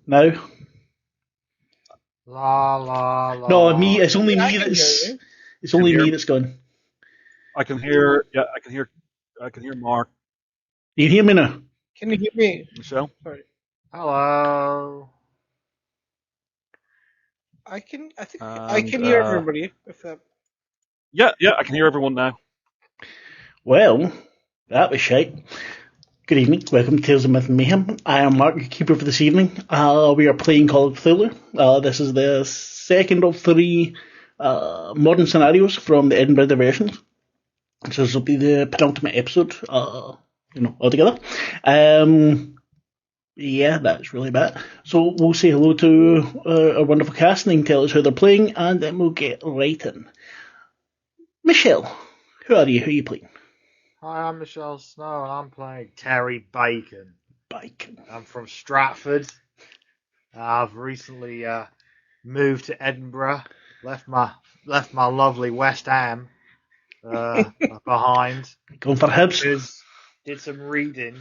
now? La la la. No, me. It's only I me can that's. hear you. It's only me that's gone. I can hear. Yeah, I can hear Mark. You hear me now? Can you hear me? Michelle. Sorry. Hello. I think I And, can hear everybody. If that. Yeah, I can hear everyone now. Well, that was shite. Good evening. Welcome to Tales of Myth and Mayhem. I am Marc, your keeper for this evening. We are playing Call of Cthulhu. This is the second of three modern scenarios from the Edinburgh Diversions. So this will be the penultimate episode, altogether. Yeah, that's really bad. So we'll say hello to our wonderful cast and they can tell us who they're playing, and then we'll get right in. Michelle, who are you? Who are you playing? Hi, I'm Michelle Snow, and I'm playing Terry Bacon. Bacon. I'm from Stratford. I've recently moved to Edinburgh. Left my lovely West Ham behind. Going for Hibs? Did some reading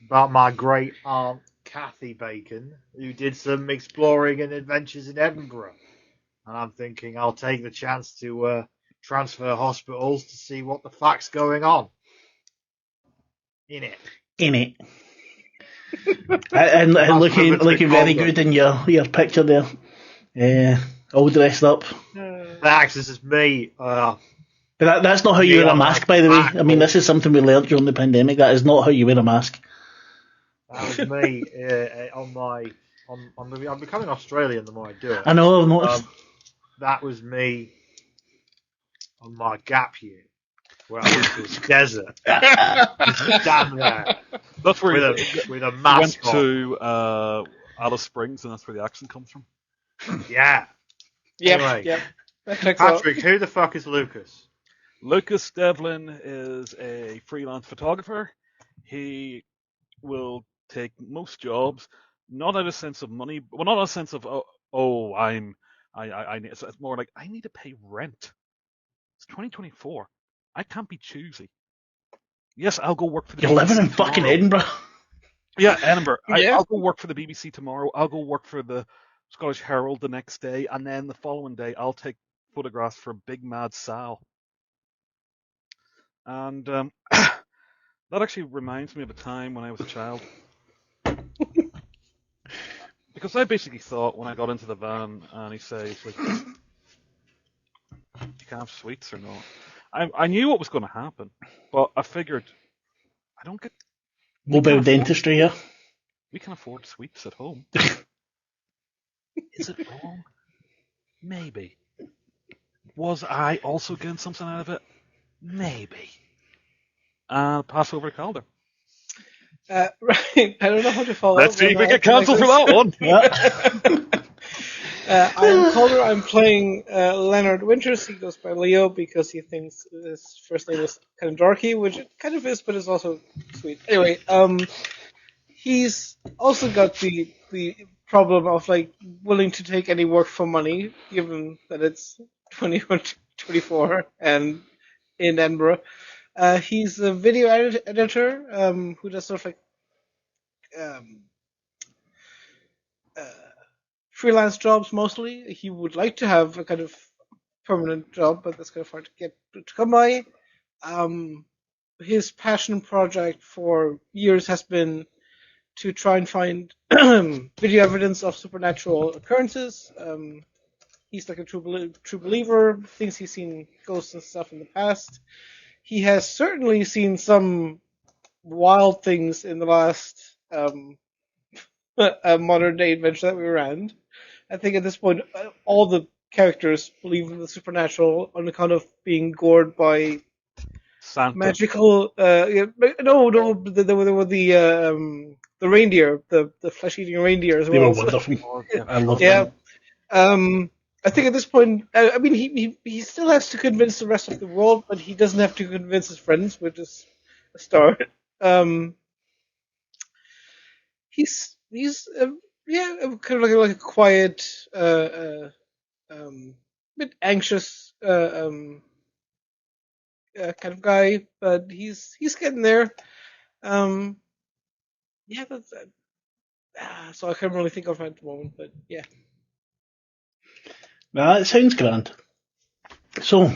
about my great aunt Kathy Bacon, who did some exploring and adventures in Edinburgh. And I'm thinking I'll take the chance to transfer hospitals to see what the fuck's going on. In it. and looking very good in your picture there. All dressed up. Thanks, this is me. But that's not how you wear a mask, by the way. I mean, this is something we learned during the pandemic. That is not how you wear a mask. That was me I'm becoming Australian the more I do it. I know, I've noticed. That was me on my gap year. Well, it was desert. Down there. That's where with a mask went to Alice Springs, and that's where the accent comes from. Yeah. Anyway, Yep. Patrick, who the fuck is Lucas? Lucas Devlin is a freelance photographer. He will take most jobs, not out of a sense of money, well, not out of a sense of I need. So it's more like I need to pay rent. It's 2024. I can't be choosy. Yes, I'll go work for the You're BBC living in tomorrow. fucking Edinburgh. Yeah, Edinburgh. Yeah. I'll go work for the BBC tomorrow. I'll go work for the Scottish Herald the next day, and then the following day I'll take photographs for Big Mad Sal. And that actually reminds me of a time when I was a child. Because I basically thought when I got into the van and he says, like, you can have sweets or not. I knew what was going to happen, but I figured I don't get Mobile dentistry here. We can afford sweets at home. Is it wrong? Maybe. Was I also getting something out of it? Maybe. Pass over to Calder. Right. I don't know how to follow. Let's see if we get cancelled for that one. I'm Calder. I'm playing Leonard Winters. He goes by Leo because he thinks his first name is kind of dorky, which it kind of is, but it's also sweet. Anyway, he's also got the problem of like willing to take any work for money, given that it's 2024 and in Edinburgh. He's a video editor who does sort of like freelance jobs mostly. He would like to have a kind of permanent job, but that's kind of hard to get to come by. His passion project for years has been to try and find video evidence of supernatural occurrences. He's like a true believer, thinks he's seen ghosts and stuff in the past. He has certainly seen some wild things in the last modern day adventure that we ran. I think at this point, all the characters believe in the supernatural on account of being gored by Santa. magical. There were the reindeer, the flesh-eating reindeer as well. They were wonderful. I love them. I think at this point, I mean, he still has to convince the rest of the world, but he doesn't have to convince his friends, which is a start. He's kind of like a quiet, bit anxious kind of guy, but he's getting there. That's So I can't really think of it at the moment, but yeah. Nah, it sounds grand. So,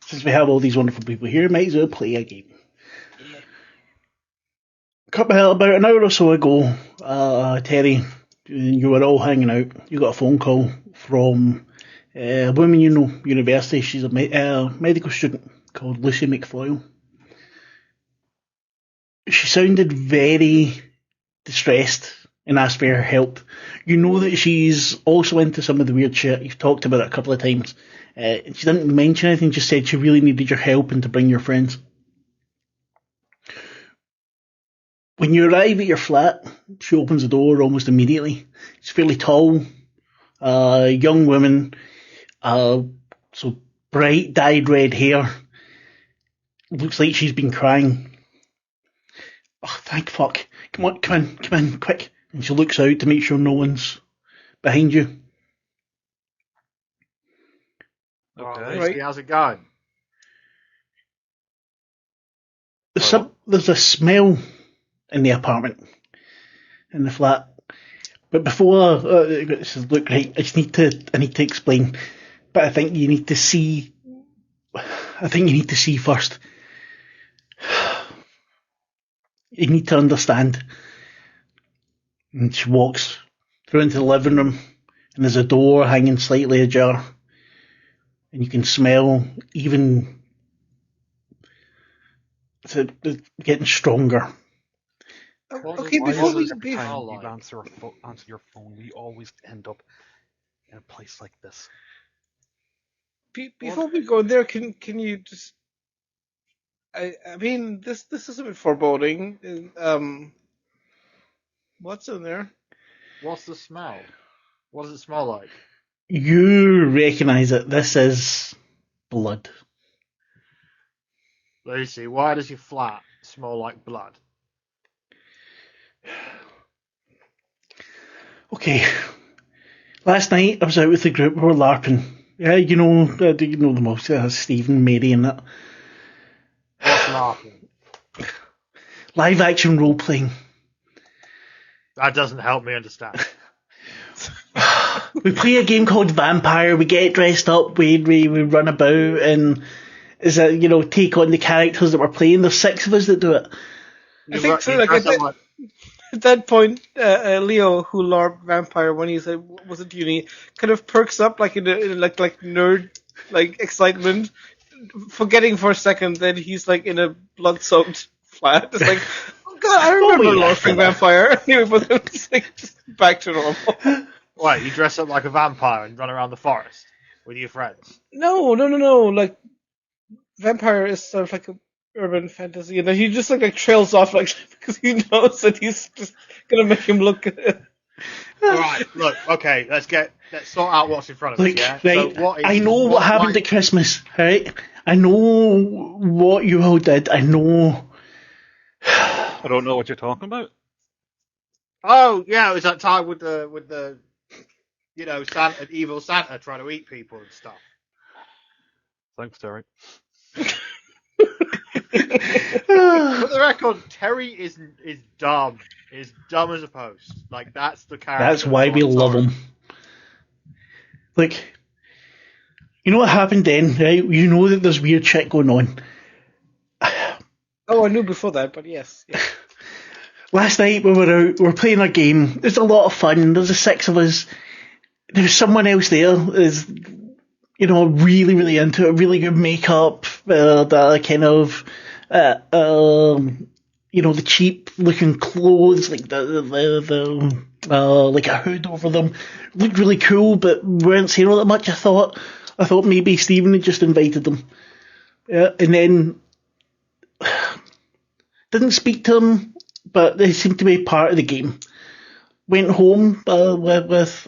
since we have all these wonderful people here, might as well play a game. Yeah. About an hour or so ago, Terry, you were all hanging out. You got a phone call from a woman you know, university. She's a medical student called Lucy McFloyle. She sounded very distressed and asked for her help. You know that she's also into some of the weird shit. You've talked about it a couple of times. She didn't mention anything, just said she really needed your help and to bring your friends. When you arrive at your flat, she opens the door almost immediately. She's fairly tall, young woman, so bright dyed red hair. Looks like she's been crying. Oh, thank fuck. Come on, come in, quick. And she looks out to make sure no one's behind you. Okay. Lucy, how's it going? There's a smell in the apartment, in the flat. But before this is look right, I need to explain. But I think you need to see. I think you need to see first. You need to understand. And she walks through into the living room, and there's a door hanging slightly ajar, and you can smell even. It's getting stronger. Okay, Why before is we it every be- time you answer your phone, we always end up in a place like this? before we go there, can you just? I mean, this is a bit foreboding. What's in there? What's the smell? What does it smell like? You recognise it. This is blood. Lucy, why does your flat smell like blood? Okay. Last night I was out with the group. We were LARPing. Yeah, you know the most? Stephen, Mary, and that. What's laughing? Live action role playing. That doesn't help me understand. We play a game called Vampire. We get dressed up. We run about and take on the characters that we're playing. There's 6 of us that do it. I think so. Like at that point, Leo, who LARP vampire when he's was at uni, kind of perks up like in like nerd excitement, forgetting for a second that he's like in a blood-soaked flat. It's like, oh god, I remember LARPing vampire. Anyway, but it's like just back to normal. Wait, you dress up like a vampire and run around the forest with your friends? No. Like vampire is sort of like a urban fantasy, and then he just like trails off because he knows that he's just gonna make him look good. Alright, look, okay, let's sort out what's in front of us, yeah? Right, So I know what happened at Christmas, right? I know what you all did. I know. I don't know what you're talking about. Oh, yeah, it was that time with the Santa, evil Santa trying to eat people and stuff. Thanks, Terry. For the record, Terry is dumb. Is dumb as a post. Like, that's the character. That's why we love him. Like, you know what happened then, right? You know that there's weird shit going on. Oh, I knew before that, but yes. Yeah. Last night we were out, we were playing a game. There's a lot of fun. There's 6 of us. There's someone else there is, really, really into it. Really good makeup. The kind of, the cheap looking clothes, like the like a hood over them. Looked really cool, but weren't saying all that much. I thought maybe Stephen had just invited them. Yeah, and then didn't speak to them, but they seemed to be part of the game. Went home with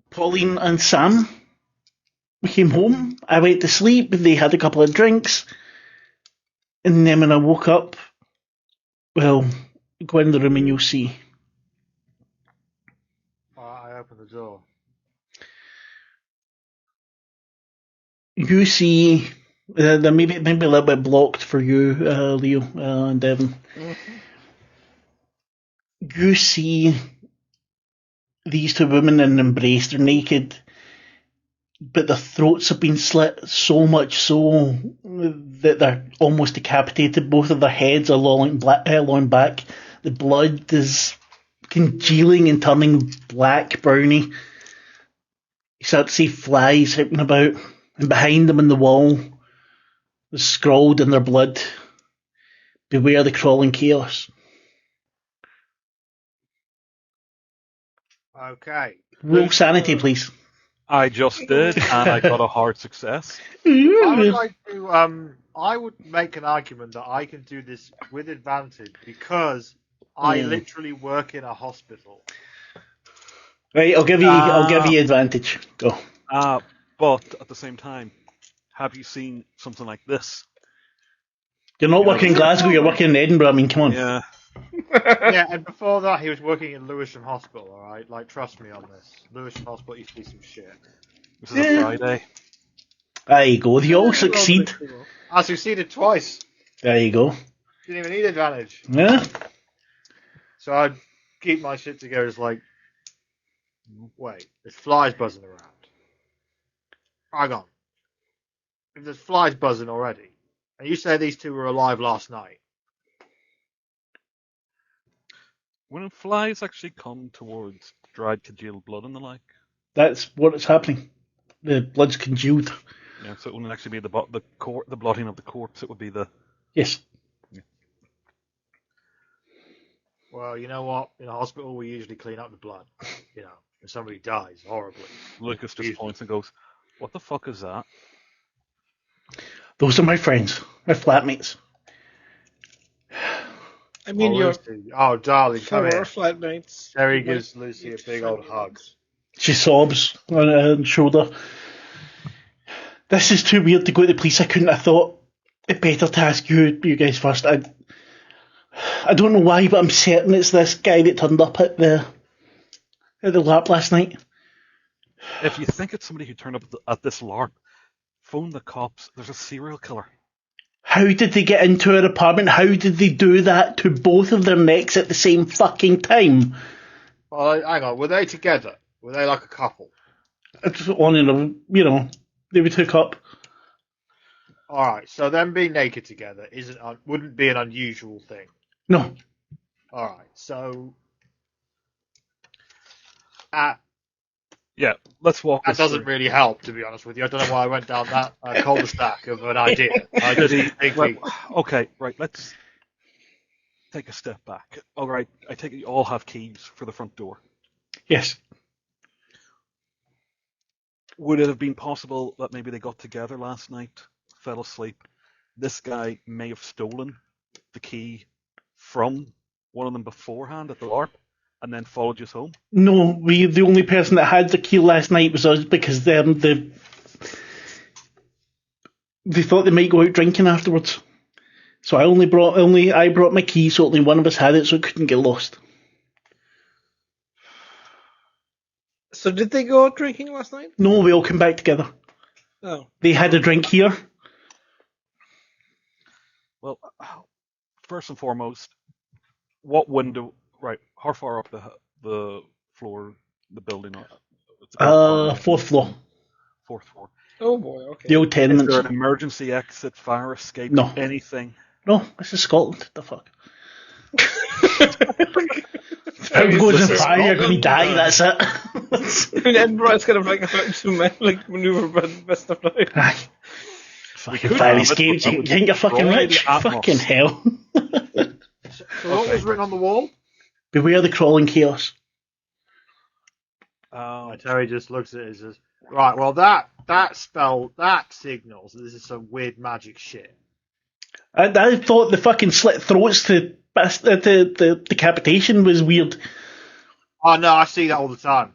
Pauline and Sam. We came home. I went to sleep. They had a couple of drinks. And then when I woke up, well, go in the room and you'll see. I opened the door. You see They're maybe a little bit blocked for you, Leo and Devon. You see these two women in an embrace. They're naked, but their throats have been slit so much so that they're almost decapitated. Both of their heads are lolling back. The blood is congealing and turning black browny. You start to see flies hopping about, and behind them on the wall is scrawled in their blood, "Beware the crawling chaos." Okay. Roll sanity, please. I just did, and I got a hard success. I would like to. I would make an argument that I can do this with advantage because I literally work in a hospital. Right, I'll give you advantage. Go. But at the same time, have you seen something like this? You're not working in Glasgow. You're working in Edinburgh. I mean, come on. Yeah. Yeah, and before that, he was working in Lewisham Hospital. All right, like trust me on this. Lewisham Hospital used to be some shit. This is a Friday. There you go. You all succeed. I succeeded twice. There you go. Didn't even need advantage. Yeah. So I'd keep my shit together. It's like, wait, there's flies buzzing around. Hang on. If there's flies buzzing already, and you say these two were alive last night. When flies actually come towards dried, congealed blood and the like. That's what's happening. The blood's congealed. Yeah, so it wouldn't actually be the blotting of the corpse. It would be the. Yes. Yeah. Well, you know what? In a hospital, we usually clean up the blood. You know, if somebody dies horribly. Lucas just points and goes, "What the fuck is that?" Those are my friends, my flatmates. I mean, oh, darling, come here. flatmates. Terry gives Lucy a big old hug. She sobs on her shoulder. This is too weird to go to the police. I couldn't have thought it better to ask you guys first. I don't know why, but I'm certain it's this guy that turned up at the LARP last night. If you think it's somebody who turned up at this LARP, phone the cops. There's a serial killer. How did they get into her apartment? How did they do that to both of their necks at the same fucking time? Well, hang on. Were they together? Were they like a couple? It's on and off, they would hook up. All right. So them being naked together wouldn't be an unusual thing. No. All right. So. Yeah, let's walk. That doesn't really help, to be honest with you. I don't know why I went down that cul-de-sac of an idea. Okay, right. Let's take a step back. All right, I take it you all have keys for the front door. Yes. Would it have been possible that maybe they got together last night, fell asleep? This guy may have stolen the key from one of them beforehand at the LARP, and then followed you home? No, the only person that had the key last night was us because they thought they might go out drinking afterwards. So I brought my key, so only one of us had it, so it couldn't get lost. So did they go out drinking last night? No, we all came back together. Oh. They had a drink here. Well, first and foremost, what window? Right, how far up the floor, the building? Fourth floor. Fourth floor. Oh boy, okay. The old tenements. Is there an emergency exit, fire escape, No. anything? No, this is Scotland. The fuck? If it goes in fire, you're going to die, that's it. In Edinburgh, it's kind of like a maneuver, but best of luck. Aye. Fucking fire escape, you think you're fucking rich? Fucking hell. So what was written on the wall? Beware the crawling chaos. Terry just looks at it and says, right, well that signals that this is some weird magic shit. I thought the fucking slit throats to the decapitation was weird. Oh no, I see that all the time.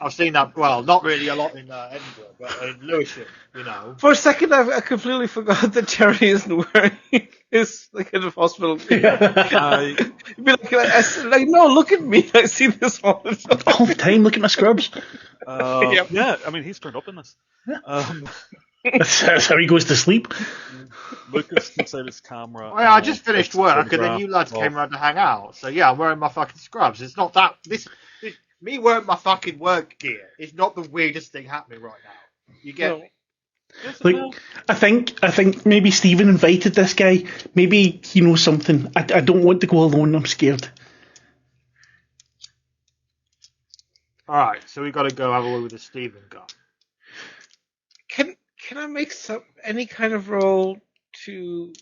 I've seen that, well, not really a lot in Edinburgh, but in Lewisham, For a second, I completely forgot that Terry isn't wearing his kind of hospital thing. He'd be like, no, look at me. I see this all the time. All the time, look at my scrubs. Yep. Yeah, I mean, he's turned up in this. Yeah. That's how he goes to sleep. Lucas takes out his camera. Oh, yeah, I just finished takes a work, and then you photograph lads came of- around to hang out. So yeah, I'm wearing my fucking scrubs. It's not that me wearing my fucking work gear is not the weirdest thing happening right now. You get No. me? Yes, Like, no. I think maybe Stephen invited this guy. Maybe he knows something. I don't want to go alone. I'm scared. All right, so we got to go have a word with the Stephen guy. Can I make any kind of roll to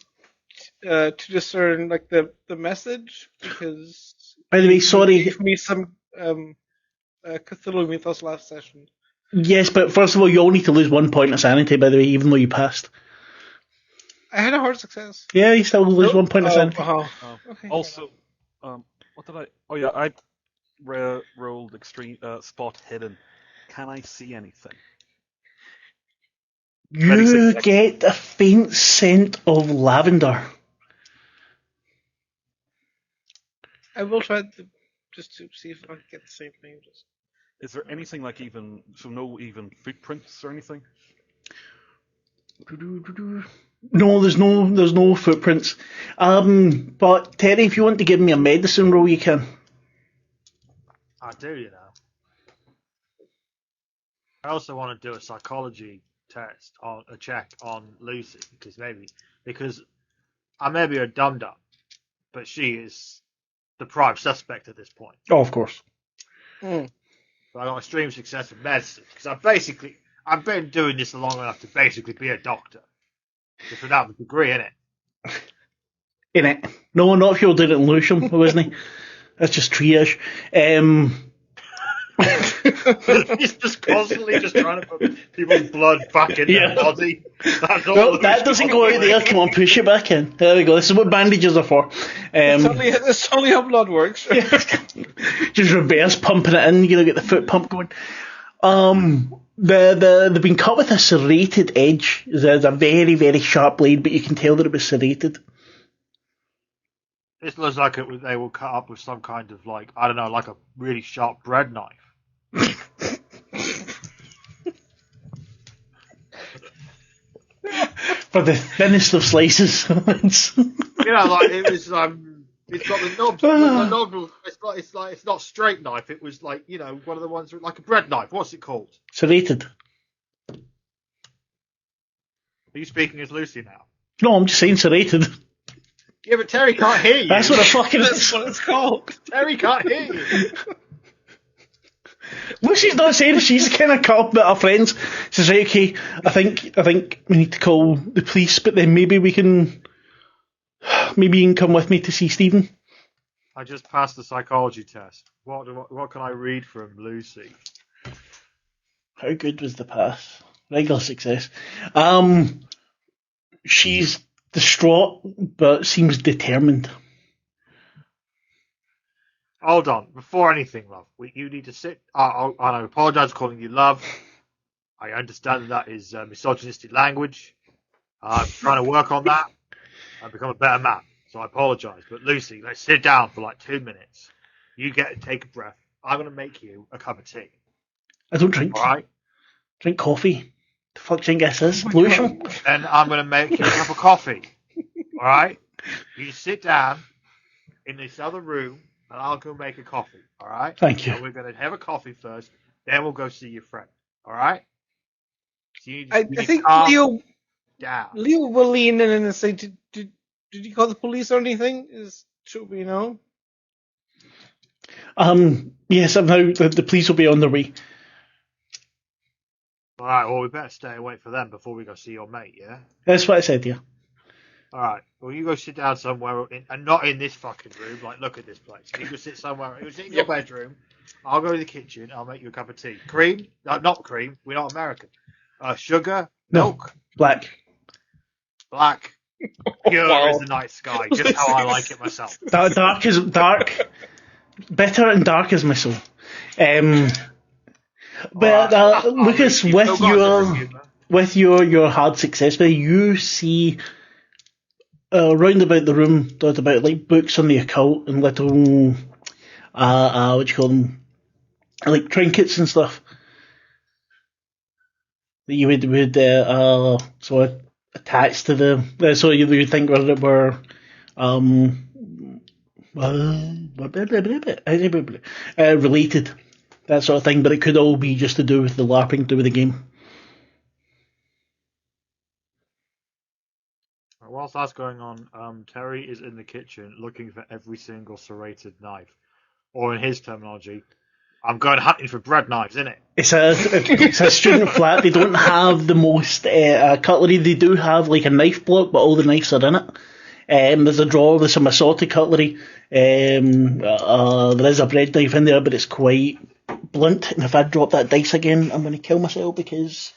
discern like the message? Because By the way, you sorry. gave me some Cthulhu mythos last session. Yes, but first of all, you all need to lose 1 point of sanity. By the way, even though you passed. I had a hard success. Yeah, you still lose 1 point of sanity. Okay. Also, what did I? Oh yeah, I rolled extreme spot hidden. Can I see anything? You get a faint scent of lavender. I will try just to see if I can get the same thing. Is there anything like no footprints or anything? No, there's no footprints. But Terry, if you want to give me a medicine roll, you can. I do, you know. I also want to do a psychology test on a check on Lucy because I may be a dum dum, but she is the prime suspect at this point. Oh, of course. Mm. So I got extreme success in medicine because I've been doing this long enough to basically be a doctor, just without the degree in it. In it. No, not if you're doing it in Lewisham, wasn't he? That's just triage. He's just constantly just trying to put people's blood back in their body. That's all. No, that doesn't go out there. Come on, push it back in. There we go. This is what bandages are for. It's only how blood works. Just reverse pumping it in. You know, get the foot pump going. They've been cut with a serrated edge. It's a very, very sharp blade, but you can tell that it was serrated. This looks like they will cut up with some kind of like a really sharp bread knife. For the thinnest of slices. Like it was. It's got the knobs. The knob. It's not straight knife. It was like one of the ones with like a bread knife. What's it called? Serrated. Are you speaking as Lucy now? No, I'm just saying serrated. Yeah, but Terry can't hear you. That's what That's what it's called. Terry can't hear you. Lucy's not saying she's kind of cut up with our friends. She says, right, okay, I think we need to call the police, but then maybe you can come with me to see Stephen. I just passed the psychology test. What can I read from Lucy? How good was the pass? Regular success. She's distraught, but seems determined. Hold on. Before anything, love, you need to sit. I apologise for calling you love. I understand that is misogynistic language. I'm trying to work on that and become a better man. So I apologise. But Lucy, let's sit down for like 2 minutes. You get to take a breath. I'm going to make you a cup of tea. I don't drink. All right? Drink coffee. The fuck do you think this is? Lewisham? And I'm going to make you a cup of coffee. All right? You sit down in this other room, and I'll go make a coffee. All right? Thank you. So we're going to have a coffee first, then we'll go see your friend. All right? So I think Leo will lean in and say, "Did you call the police or anything? Should we know?" Yes, now the police will be on their way. All right, well, we better stay away for them before we go see your mate, yeah? That's what I said, yeah. All right, well, you go sit down somewhere, and not in this fucking room. Like, look at this place. You go sit somewhere. You sit in your bedroom. I'll go to the kitchen. I'll make you a cup of tea. Cream? No, not cream. We're not American. Sugar? Milk? Black. Pure as the night sky. Just how I like it myself. Dark. Bitter and dark is my soul. But Lucas, with your hard success, you see round about the room, there's about like books on the occult and little what do you call them, like trinkets and stuff. that you would sort of attach to the so you would think were related, that sort of thing, but it could all be just to do with the LARPing, to do with the game. Whilst that's going on, Terry is in the kitchen looking for every single serrated knife. Or in his terminology, I'm going hunting for bread knives, innit? It's a student flat. They don't have the most cutlery. They do have like a knife block, but all the knives are in it. There's a drawer with some assorted cutlery. There is a bread knife in there, but it's quite blunt. And if I drop that dice again, I'm going to kill myself, because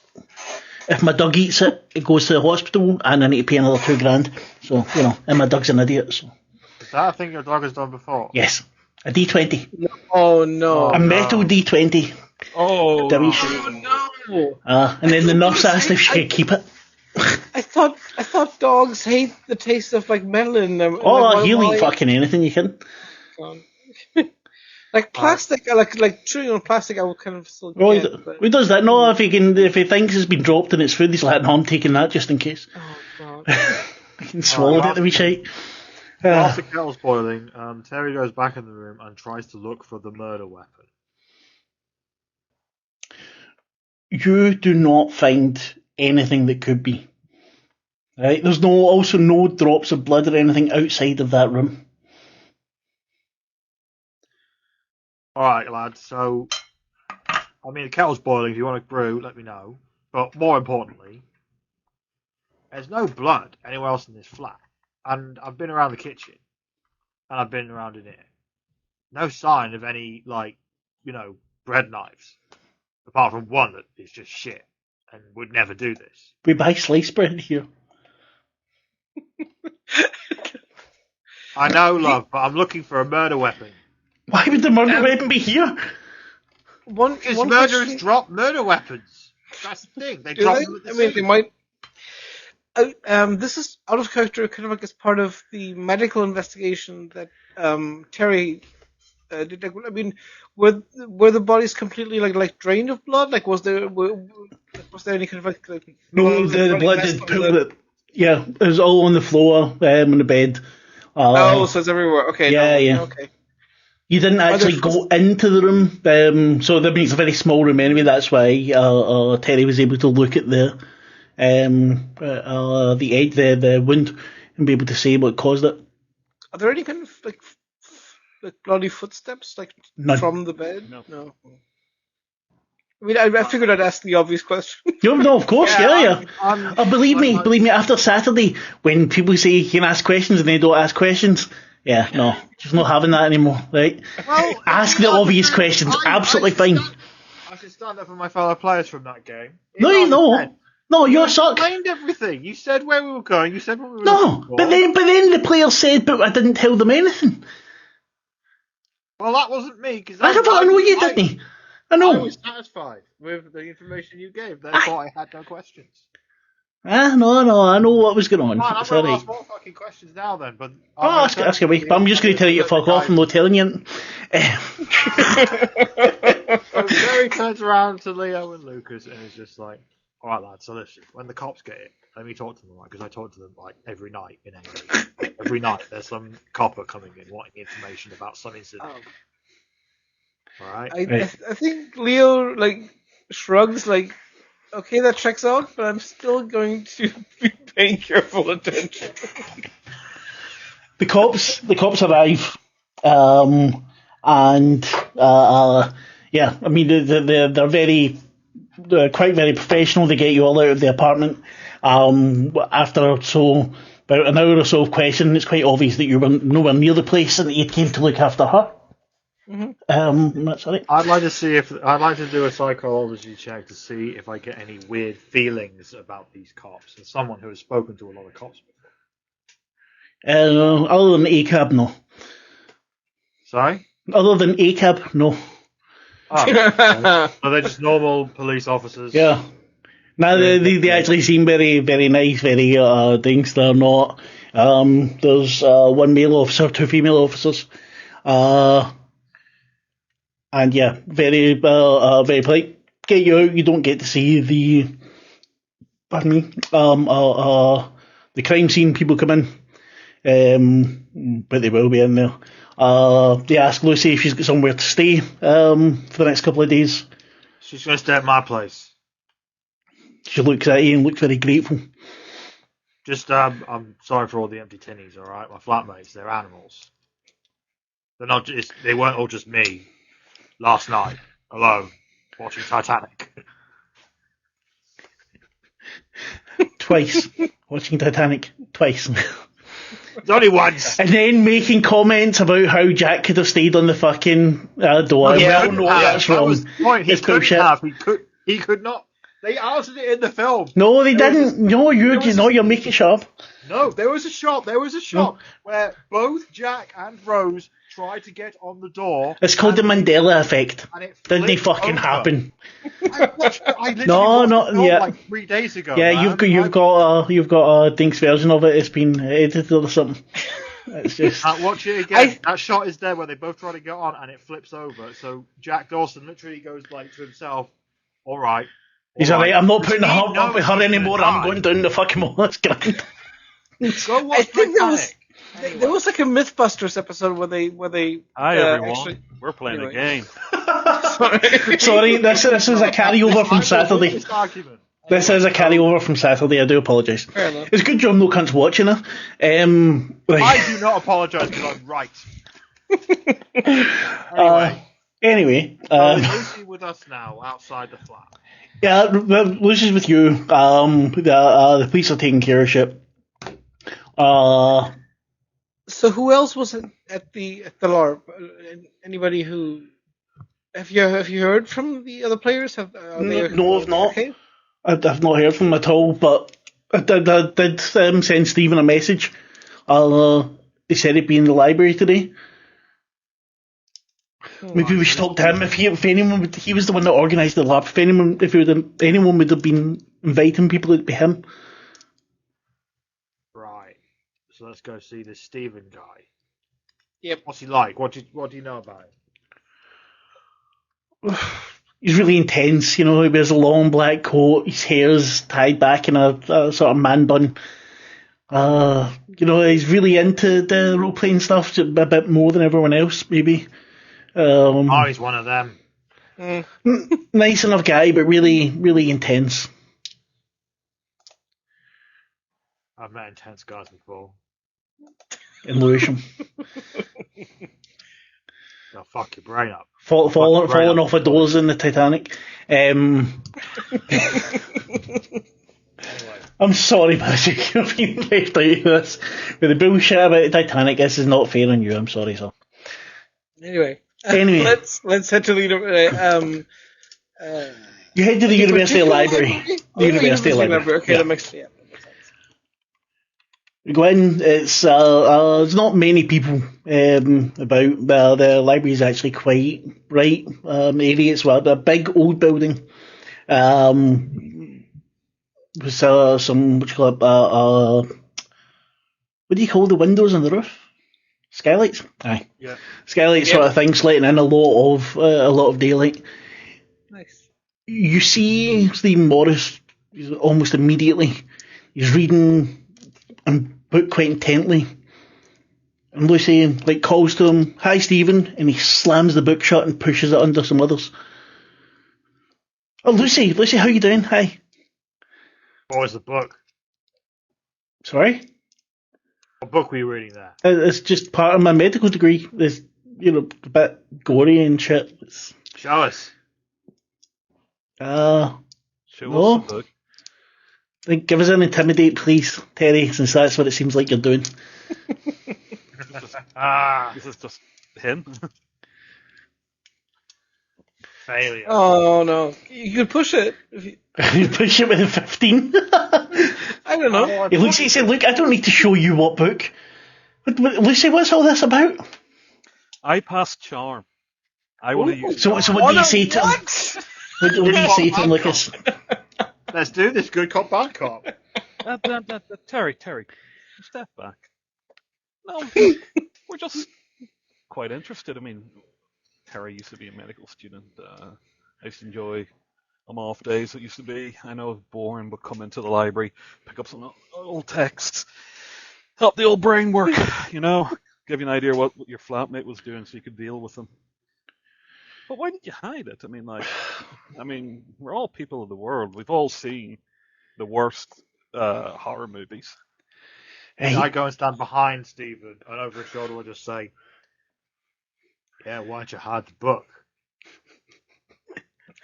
if my dog eats it, it goes to the hospital, and I need to pay another $2,000. So, and my dog's an idiot. So. Is that a thing your dog has done before? Yes. A D20. Oh no! A metal D20. Oh, no. And then the nurse asked if she could keep it. I thought dogs hate the taste of like metal in them. Oh, he'll eat fucking anything you can. Like plastic, like chewing on plastic, I would kind of still Oh, get, he does that. No, if he thinks it's been dropped in its food, he's like, no, I'm taking that just in case. Oh god! I can swallow it, the wee shite. Whilst the kettle's boiling, Terry goes back in the room and tries to look for the murder weapon. You do not find anything that could be. Right? There's also no drops of blood or anything outside of that room. Alright, lads, so... I mean, the kettle's boiling. If you want to brew, let me know. But more importantly, there's no blood anywhere else in this flat. And I've been around the kitchen, and I've been around in here. No sign of any, bread knives. Apart from one that is just shit, and would never do this. We buy sliced bread here. I know, love, but I'm looking for a murder weapon. Why would the murder weapon be here? Because murderers drop murder weapons. That's the thing. They drop them at the scene. They might... this is out of character, kind of like as part of the medical investigation that Terry did. I mean, were the bodies completely like drained of blood? Like, was there any kind of like no, the blood did. Yeah, it was all on the floor, on the bed. So it's everywhere. Okay. Yeah. Okay. You didn't actually go into the room, so that means a very small room anyway. That's why Terry was able to look at the edge, the wound, and be able to say what caused it. Are there any kind of like bloody footsteps None. From the bed? No. I mean, I figured I'd ask the obvious question. No, of course, yeah. Believe me. After Saturday, when people say you can ask questions and they don't ask questions, no, just not having that anymore, right? Well, ask the obvious questions, absolutely fine. I should stand up for my fellow players from that game. No, you know. No, you're suck. You explained everything. You said where we were going. You said what we were looking for. But then the players said, but I didn't tell them anything. Well, that wasn't me. Cause I know you didn't. I know. I was satisfied with the information you gave. Therefore, I had no questions. No, I know what was going on. I'm going to ask more fucking questions now then. But ask away. But I'm just going to tell you to fuck off and not telling you. So Jerry turns around to Leo and Lucas and is just like, all right, lads, so listen, when the cops get it, let me talk to them, because I talk to them every night in England. Every night there's some copper coming in wanting information about some incident. All right. I think Leo shrugs okay, that checks out, but I'm still going to be paying careful attention. The cops arrive, and I mean they're quite very professional. They get you all out of the apartment. After about an hour or so of questioning, it's quite obvious that you were nowhere near the place and that you came to look after her. Mm-hmm. That's right. I'd like to do a psychology check to see if I get any weird feelings about these cops, as someone who has spoken to a lot of cops before. Other than ACAB, no. Sorry? Other than ACAB, no. Oh, so they're just normal police officers. Yeah. No, they actually seem very, very nice, very things. They're not. There's one male officer, two female officers. And yeah, very polite. Get you out. You don't get to see pardon me, the crime scene people come in, but they will be in there. They ask Lucy if she's got somewhere to stay for the next couple of days. She's going to stay at my place. She looks at you and looks very grateful. Just, I'm sorry for all the empty tinnies, alright? My flatmates, they're animals. They're not just, they weren't all just me last night, alone, watching Titanic. Twice. Watching Titanic. Twice. It's only once. And then making comments about how Jack could have stayed on the fucking door. Yeah, No, that's that wrong. was the point. He It's couldn't bullshit. have. He could not. They answered it in the film. No, they There was didn't. No, you're making it up. No, there was a shot where both Jack and Rose tried to get on the door. It's called the Mandela effect. And it Didn't flipped fucking over. happen? I literally No, watched no, the film yeah. like 3 days ago. Yeah, man. you've got a Dink's version of it. It's been edited or something. It's just Can't watch it again. That shot is there where they both try to get on and it flips over. So Jack Dawson literally goes like to himself, "All right." he's alright. I'm not putting the He hump up with her knows he's anymore. gonna I'm die. going down the fucking wall. That's grand. Go watch I think Titanic. there was like a MythBusters episode where they Hi everyone, actually, we're playing anyway. a game. Sorry, this is a carryover from Saturday. This argument. This is a carryover from Saturday. I do apologise. Fair enough. It's good job no cunt's watching it. I do not apologise because I'm right. Anyway, Lucy with us now outside the flat. Yeah, Lucy's with you. The police are taking care of shit. So who else was at the LARP? Anybody who have you heard from the other players? No, I've not. Okay. I've not heard from him at all, but I did send Stephen a message. He said he'd be in the library today. Maybe we should talk to him. If anyone, he was the one that organised the lab. If anyone would have been inviting people, it'd be him. Right. So let's go see this Stephen guy. Yep. What's he like? What do you know about him? He's really intense, you know. He wears a long black coat. His hair's tied back in a sort of man bun. You know, he's really into the role playing stuff a bit more than everyone else, maybe. He's one of them. Nice enough guy, but really, really intense. I've met intense guys before. In Lewisham. They'll fuck your brain up. Falling off of doors in the Titanic. I'm sorry, Magic. You've been left out of this. With the bullshit about the Titanic, this is not fair on you. I'm sorry, sir. Anyway, let's head to the you head to the University Library. The University Library. Okay, yeah. that makes sense. You go in, it's there's not many people about. The library is actually quite bright area. It's a big old building. With some what do you call the windows on the roof? Skylights. Aye. Yeah. Skylights sort of things, letting in a lot of daylight. Nice. You see Stephen Morris almost immediately. He's reading a book quite intently. And Lucy calls to him, "Hi, Stephen," and he slams the book shut and pushes it under some others. "Oh, Lucy, how you doing? Hi." What was the book? Sorry? What book were you reading there? It's just part of my medical degree. It's, a bit gory and shit. Show us. Show No. us the book. Give us an intimidate, please, Terry, since that's what it seems like you're doing. This is just him. Failure. Oh no, you could push it. If you, You push it with a 15. I don't know. He said, "Look, I don't need to show you what book." Lucy, what's all this about? I passed charm. I want to use. So what do you say to him? What do you say to him, Lucas? Let's do this. Good cop, bad cop. Terry, step back. No, we're just quite interested. I mean, Terry used to be a medical student. I used to enjoy off days it used to be. I know it's boring, but come into the library, pick up some old texts, help the old brain work, you know, give you an idea what your flatmate was doing so you could deal with them. But why did you hide it? I mean, we're all people of the world. We've all seen the worst horror movies. Hey, I go and stand behind Stephen, and over his shoulder, I'll just say, "Yeah, why don't you hide the book?"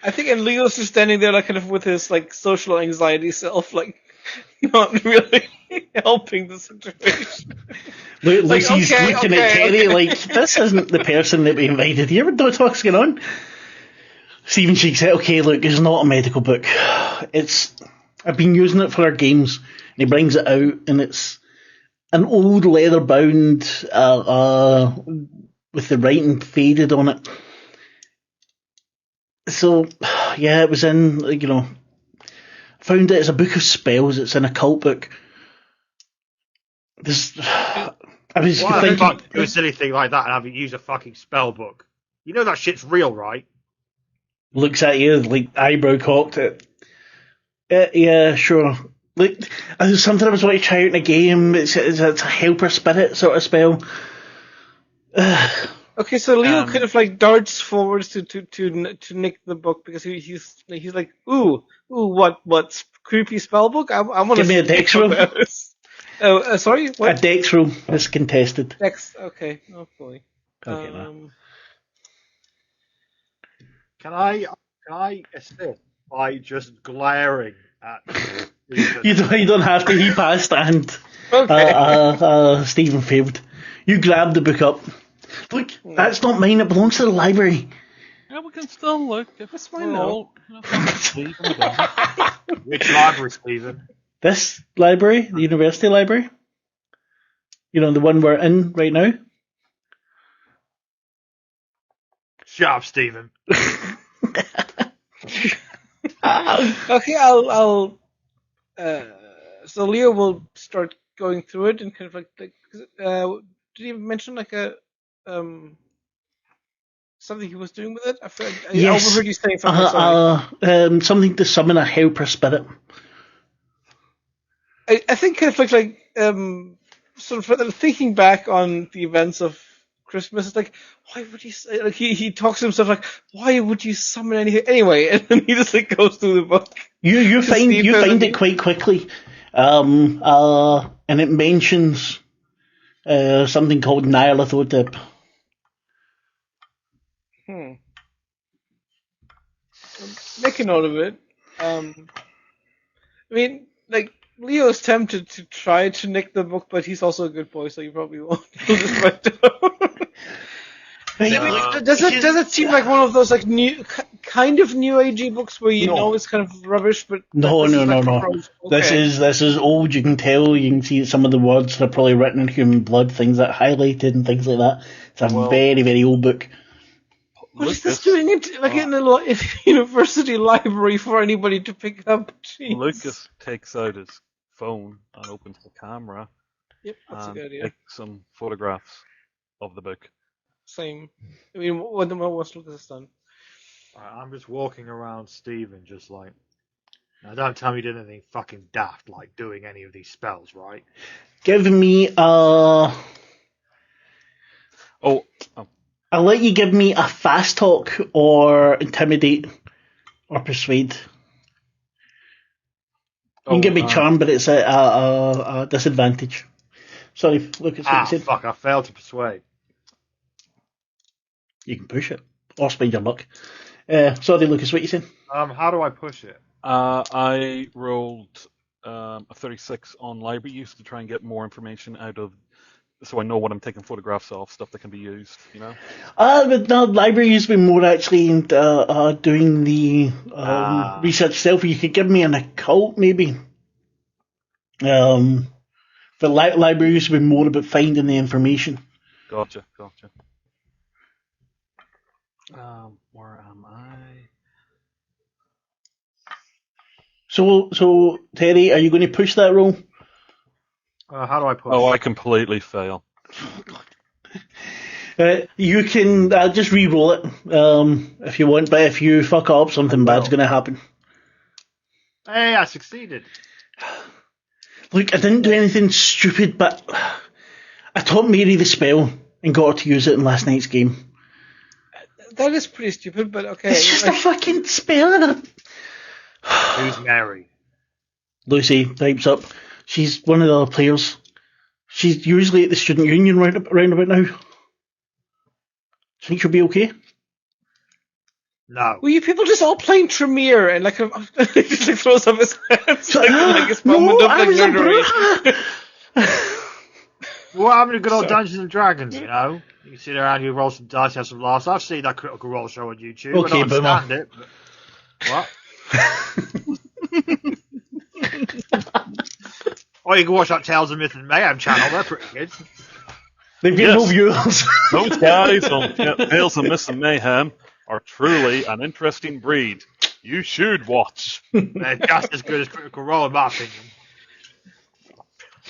I think, and Leo's just standing there, like, kind of with his, like, social anxiety self, like, not really helping the situation. Lucy's okay, looking at Terry like, this isn't the person that we invited here. What the fuck's going on? Stephen shakes it. Okay, look, it's not a medical book. I've been using it for our games. And he brings it out, and it's an old leather bound with the writing faded on it. So, yeah, it was in, found it as a book of spells. It's in a cult book. I was Why the thinking, fuck do a silly thing like that and have you use a fucking spell book? You know that shit's real, right? looks at you, like, eyebrow cocked it. Yeah, sure. Like, there's something I was wanting to try out in a game. It's a helper spirit sort of spell. Okay, so Leo kind of like darts forwards to nick the book because he's like, ooh, what's creepy spell book? I want to Give me a dex roll. Sorry, what? A dex roll is contested. Dex. Okay, oh boy. Okay, no. Can I assist by just glaring at You don't have to. He passed and Okay. Stephen failed. You grab the book up. Look, that's not mine. It belongs to the library. Yeah, we can still look. If it's fine now. Which library, Stephen? This library, the university library. You know, the one we're in right now. Shut up, Stephen. Okay, I'll. So Leo will start going through it and kind of like did he mention like a something he was doing with it? I Yes. overheard you saying something. Something to summon a helper spirit. I think kind of like sort of thinking back on the events of Christmas, it's like, why would you say, like he talks to himself like, why would you summon anything anyway? And then he just like goes through the book. You find it quite quickly, and it mentions something called Nyarlathotep. Make a note of it. I mean, like, Leo's tempted to try to nick the book, but he's also a good boy, so you probably won't. He'll just write it down. Does it seem like one of those like kind of new agey books where you know it's kind of rubbish, but No. Okay. This is old. You can tell. You can see that some of the words are probably written in human blood, things that are highlighted and things like that. It's a very, very old book. What is this doing in a university library for anybody to pick up? Jeez. Lucas takes out his phone and opens the camera. Yep, that's a good idea. Takes some photographs of the book. Same. I mean, what's Lucas done? I'm just walking around Stephen, just like, now don't tell me you did anything fucking daft, like doing any of these spells, right? Give me I'll let you give me a fast talk or intimidate or persuade. You can give me charm, but it's a disadvantage. Sorry, Lucas, what you said? Fuck, I failed to persuade. You can push it. Or spend your luck. Sorry, Lucas, what you said? How do I push it? I rolled a 36 on library use to try and get more information out of, so I know what I'm taking photographs of, stuff that can be used, you know? But no, library has been more actually doing the research itself. You could give me an occult, maybe. The library used to be more about finding the information. Gotcha. Where am I? So Terry, are you going to push that roll? How do I push? Oh, I completely fail. You can just re-roll it if you want, but if you fuck up, something bad's going to happen. Hey, I succeeded. Look, I didn't do anything stupid, but I taught Mary the spell and got her to use it in last night's game. That is pretty stupid, but okay. It's just a fucking spell. Who's Mary? Lucy types up. She's one of the other players. She's usually at the student union round about now. Do you think she'll be okay? No. Were you people just all playing Tremere and like just like throws up his hands like his mom would I was a bruja. Well, having a good old Dungeons and Dragons, you know. You can sit around here, roll some dice, have some laughs. I've seen that Critical Role show on YouTube. Okay, I don't understand it. But... What? Or you can watch that Tales of Myth and Mayhem channel. They're pretty good. They've got no viewers. Those guys on Tales of Myth and Mayhem are truly an interesting breed. You should watch. They're just as good as Critical Role, in my opinion.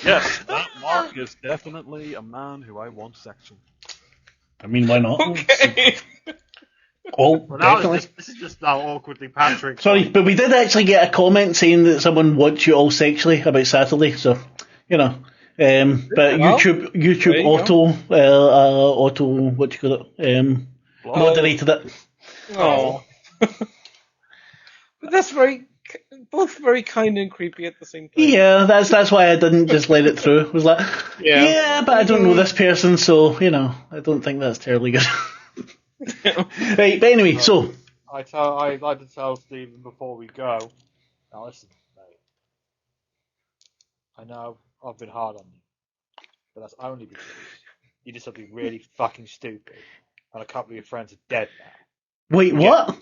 Yes, that Marc is definitely a man who I want sexual. I mean, why not? Okay. Oh, Well, now definitely. this is just now awkwardly Patrick. Sorry, but we did actually get a comment saying that someone wants you all sexually about Saturday, so, you know. But Well, YouTube auto, what do you call it? Moderated it. Oh. But that's both very kind and creepy at the same time. Yeah, that's why I didn't just let it through. It was like, yeah, but I don't know this person, so, you know, I don't think that's terribly good. Right, but anyway, so. I'd like to tell Stephen before we go. Now listen, mate. I know I've been hard on you, but that's only because you did something really fucking stupid, and a couple of your friends are dead now. Wait, what?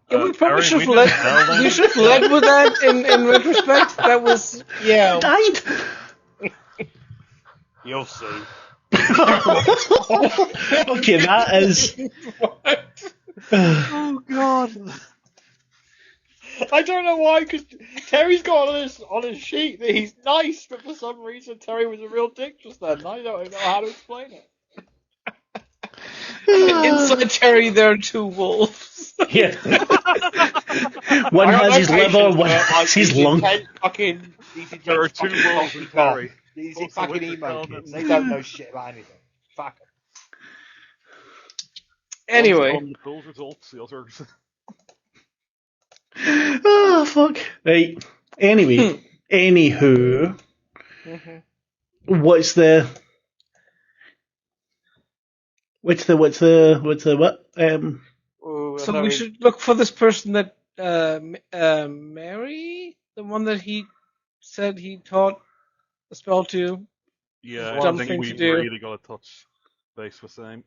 Yeah, we probably Terry, should have led with that in retrospect. That was, yeah. Died? You'll see. Okay, that is. What? Oh God. I don't know why, because Terry's got on his sheet that he's nice, but for some reason Terry was a real dick just then. And I don't know how to explain it. Inside Terry, there are two wolves. Yeah. One has his liver, one has his lung. There are two wolves in Terry. These fucking emo kids. They don't know shit about anything. Fuck 'em. Anyway. One with those results, the others. Oh, fuck. Right. Anyway. Anywho. What's the what? So we should look for this person that Mary, the one that he said he taught a spell to. Yeah, I Dumb think thing we to do. really got to touch base with them.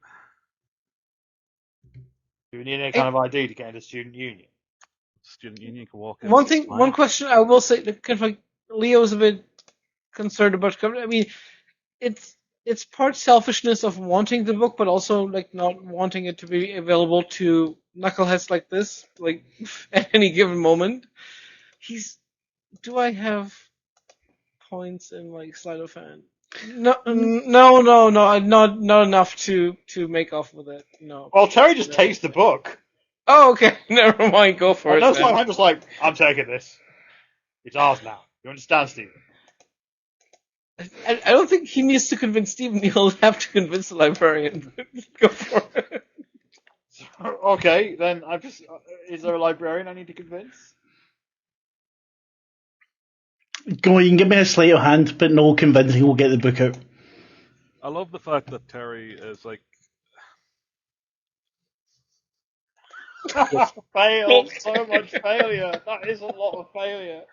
Do we need any kind of ID to get into student union? Student union can walk in. One question I will say, kind of like Leo's a bit concerned about. I mean, it's part selfishness of wanting the book, but also like not wanting it to be available to knuckleheads like this, like at any given moment. Do I have points in like Sleight of Hand? No, not enough to make off with it. No. Well, Terry just takes the book. Oh, okay. Never mind. Go for it. That's then. why I'm just like, I'm taking this. It's ours now. You understand, Stephen? I don't think he needs to convince Stephen. He'll have to convince the librarian. Go for it. Okay, then is there a librarian I need to convince? Go, you can give me a sleight of hand, but no convincing will get the book out. I love the fact that Terry is like. Failed. So much failure. That is a lot of failure.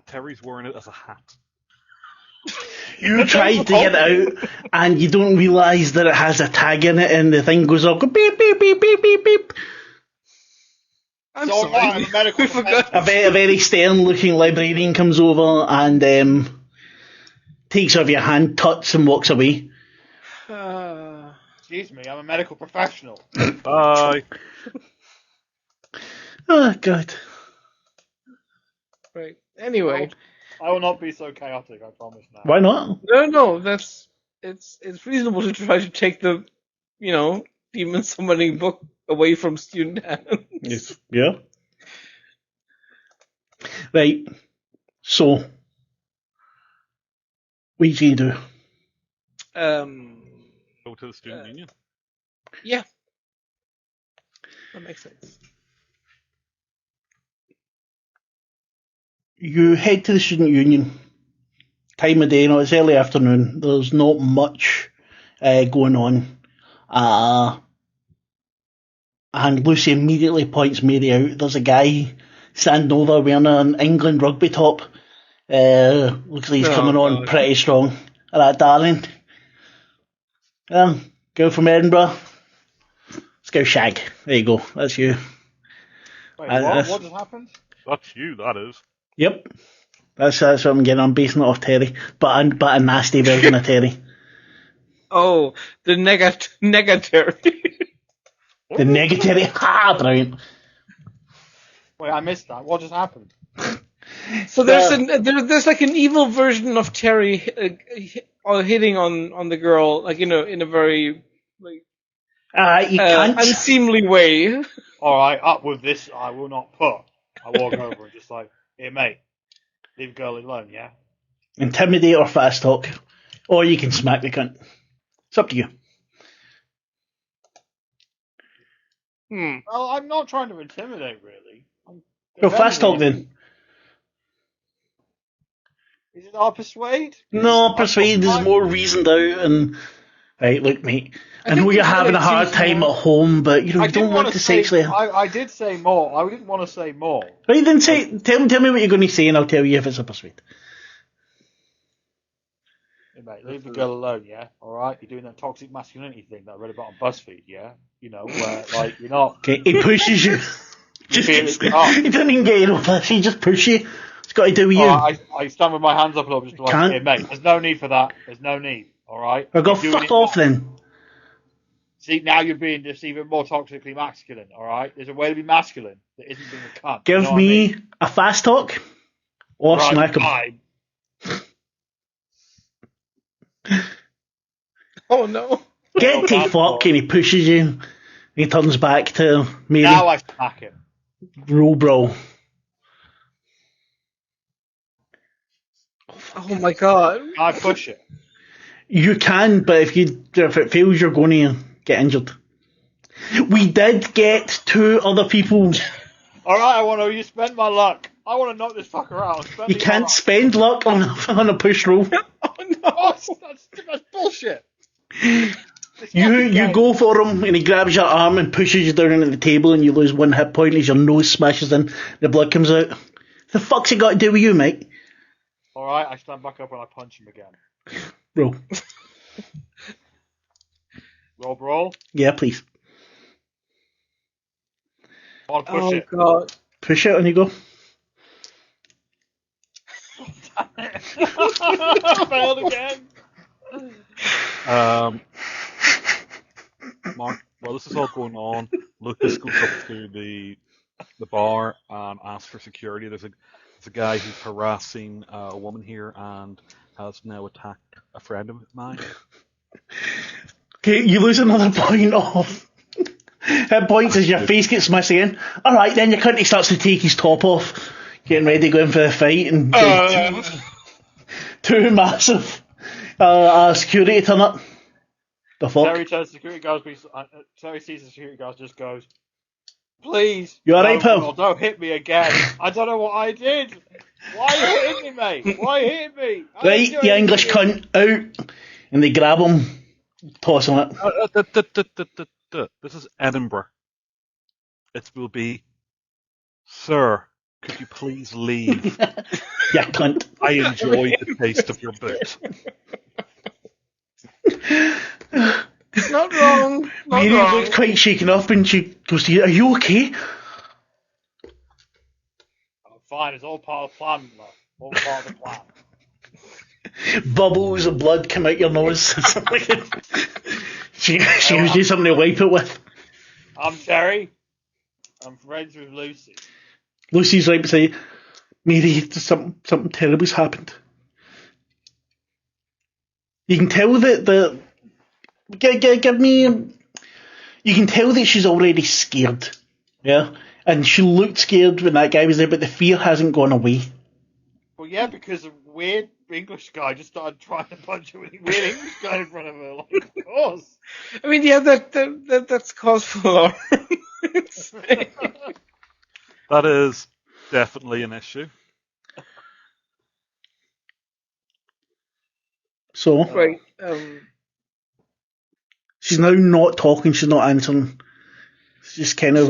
Terry's wearing it as a hat. You tried to get it out, and you don't realise that it has a tag in it, and the thing goes off, beep, beep, beep, beep, beep, beep. I'm So sorry. I'm a medical We forgot. A very stern-looking librarian comes over and takes off your hand, tuts, and walks away. Excuse me, I'm a medical professional. Bye. Oh, God. Right. Anyway. I will not be so chaotic, I promise now. Why not? No. It's reasonable to try to take the, demon summoning book away from student hands. Yeah. Right. So, what do you do? Go to the student union. Yeah. That makes sense. You head to the student union. Time of day, it's early afternoon. There's not much going on. And Lucy immediately points Mary out. There's a guy standing over wearing an England rugby top. Looks like he's coming on pretty strong. Alright, darling. Girl from Edinburgh. Let's go shag. There you go. That's you. Wait, what just happened? That's you, that is. Yep. That's what I'm getting. I'm basing it off Terry. But a nasty version of Terry. Oh, the negatory. The negatory. Ha! Brilliant. Wait, I missed that. What just happened? So there's like an evil version of Terry hitting on the girl, like, in a very like You can't. unseemly way. Alright, up with this, I will not put. I walk over and just like, here mate, leave girl alone, yeah? Intimidate or fast talk. Or you can smack the cunt. It's up to you. Well, I'm not trying to intimidate, really. Go fast talk then. Is it our persuade? No, persuade is more reasoned out and... Right, look mate, I know you're having a hard time at home, but you don't want to sexually... I did say more. I didn't want to say more. Right, then tell me what you're going to say and I'll tell you if it's a persuade. Hey, mate, leave the girl alone, yeah? Alright? You're doing that toxic masculinity thing that I read about on BuzzFeed, yeah? You know, where, like, you're not... Okay, he pushes you. He doesn't even get in with he just pushes you. It's got to do with you. I stand with my hands up a little, just like, hey, mate, there's no need for that. There's no need, alright? Well, go fuck off then. See, now you're being just even more toxically masculine, alright? There's a way to be masculine that isn't being a cunt. Give me a fast talk or smack him. Oh no. Get to fuck, and he pushes you. He turns back to Mary. Now I smack him. Roll brawl. Oh my god. I push it. You can, but if it fails, you're going to get injured. We did get 2 other people. Alright, I want to use spend my luck. I want to knock this fucker out. You can't spend luck on a push roll. Oh no, that's bullshit. You go for him and he grabs your arm and pushes you down into the table and you lose 1 hit point as your nose smashes in, the blood comes out. The fuck's it got to do with you, mate? Alright, I stand back up and I punch him again. Roll. Roll brawl? Yeah, please. I'll push it. God. Push it and you go. Failed again. Mark, while this is all going on, Lucas goes up to the bar and asks for security. There's a guy who's harassing a woman here and has now attacked a friend of mine. Okay, you lose another point off. Hit points as your face gets smashed again. Alright, then your cunt starts to take his top off, getting ready to go in for the fight, and two massive security turn up. The fuck? Terry turns to security guards, Terry sees the security guards, just goes, please. You alright, pal? Don't hit me again. I don't know what I did. Why are you hitting me, mate? Why are you hitting me? Right, you English cunt, out. And they grab him, toss him it. This is Edinburgh. It will be, sir, could you please leave? Yeah, cunt. I enjoy the taste of your boot. It's not wrong. Mary looks quite shaken up and she goes to you, are you okay? I'm fine, it's all part of the plan, love. All part of the plan. Bubbles of blood come out your nose. she was doing something to wipe it with. I'm Terry. I'm friends with Lucy. Lucy's right beside you. Mary, something terrible's happened. You can tell that give me. You can tell that she's already scared. Yeah, And she looked scared when that guy was there, but the fear hasn't gone away. Well, yeah, because a weird English guy just started trying to punch a weird English guy in front of her. Like, of course. I mean, yeah, that's cause for alarm. That is definitely an issue. So Right. she's now not talking. She's not answering. She's just kind of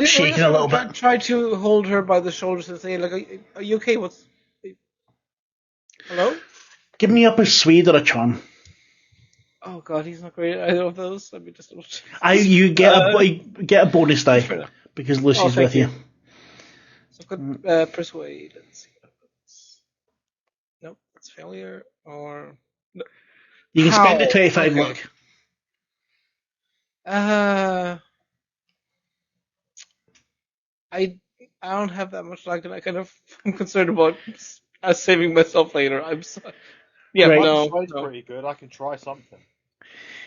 shaking a little bit. Try to hold her by the shoulders and say, like, "Are you okay? What's? Hello? Give me a persuade or a charm. Oh God, he's not great at either of those. Let me just. You get a bonus die because Lucy's with you. So I've got persuade. Let's see what happens. Nope, that's failure. Or no. You can spend the 25 luck. I don't have that much luck, and I'm concerned about saving myself later. I'm sorry. Yeah, Right. no. Pretty good. I can try something.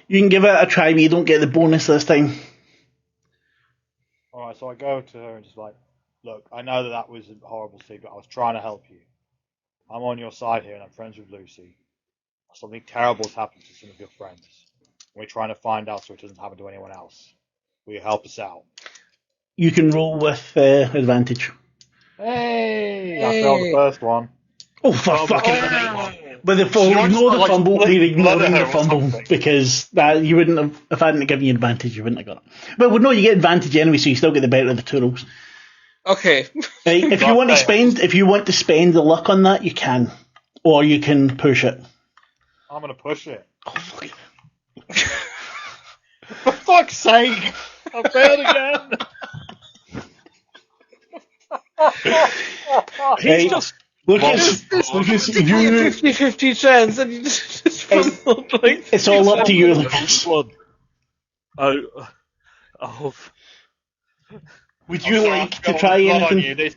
You can give it a try, but you don't get the bonus this time. Alright, so I go to her and just like, look, I know that was a horrible thing, but I was trying to help you. I'm on your side here and I'm friends with Lucy. Something terrible has happened to some of your friends. We're trying to find out so it doesn't happen to anyone else. Will you help us out? You can roll with advantage. Hey! I failed the first one. Oh, for fucking sake. But ignore the fumble. We're ignoring the fumble because you wouldn't have, if I hadn't given you advantage, you wouldn't have got it. But no, you get advantage anyway, so you still get the better of the two rolls. Okay. Right, if you want to spend the luck on that, you can, or you can push it. I'm gonna push it. Oh, fuck it. For fuck's sake! I failed again. He's just. Look at this 50-50 chance, and you just fumbled like. It's all up to you, Lucas. Would you like to try anything? This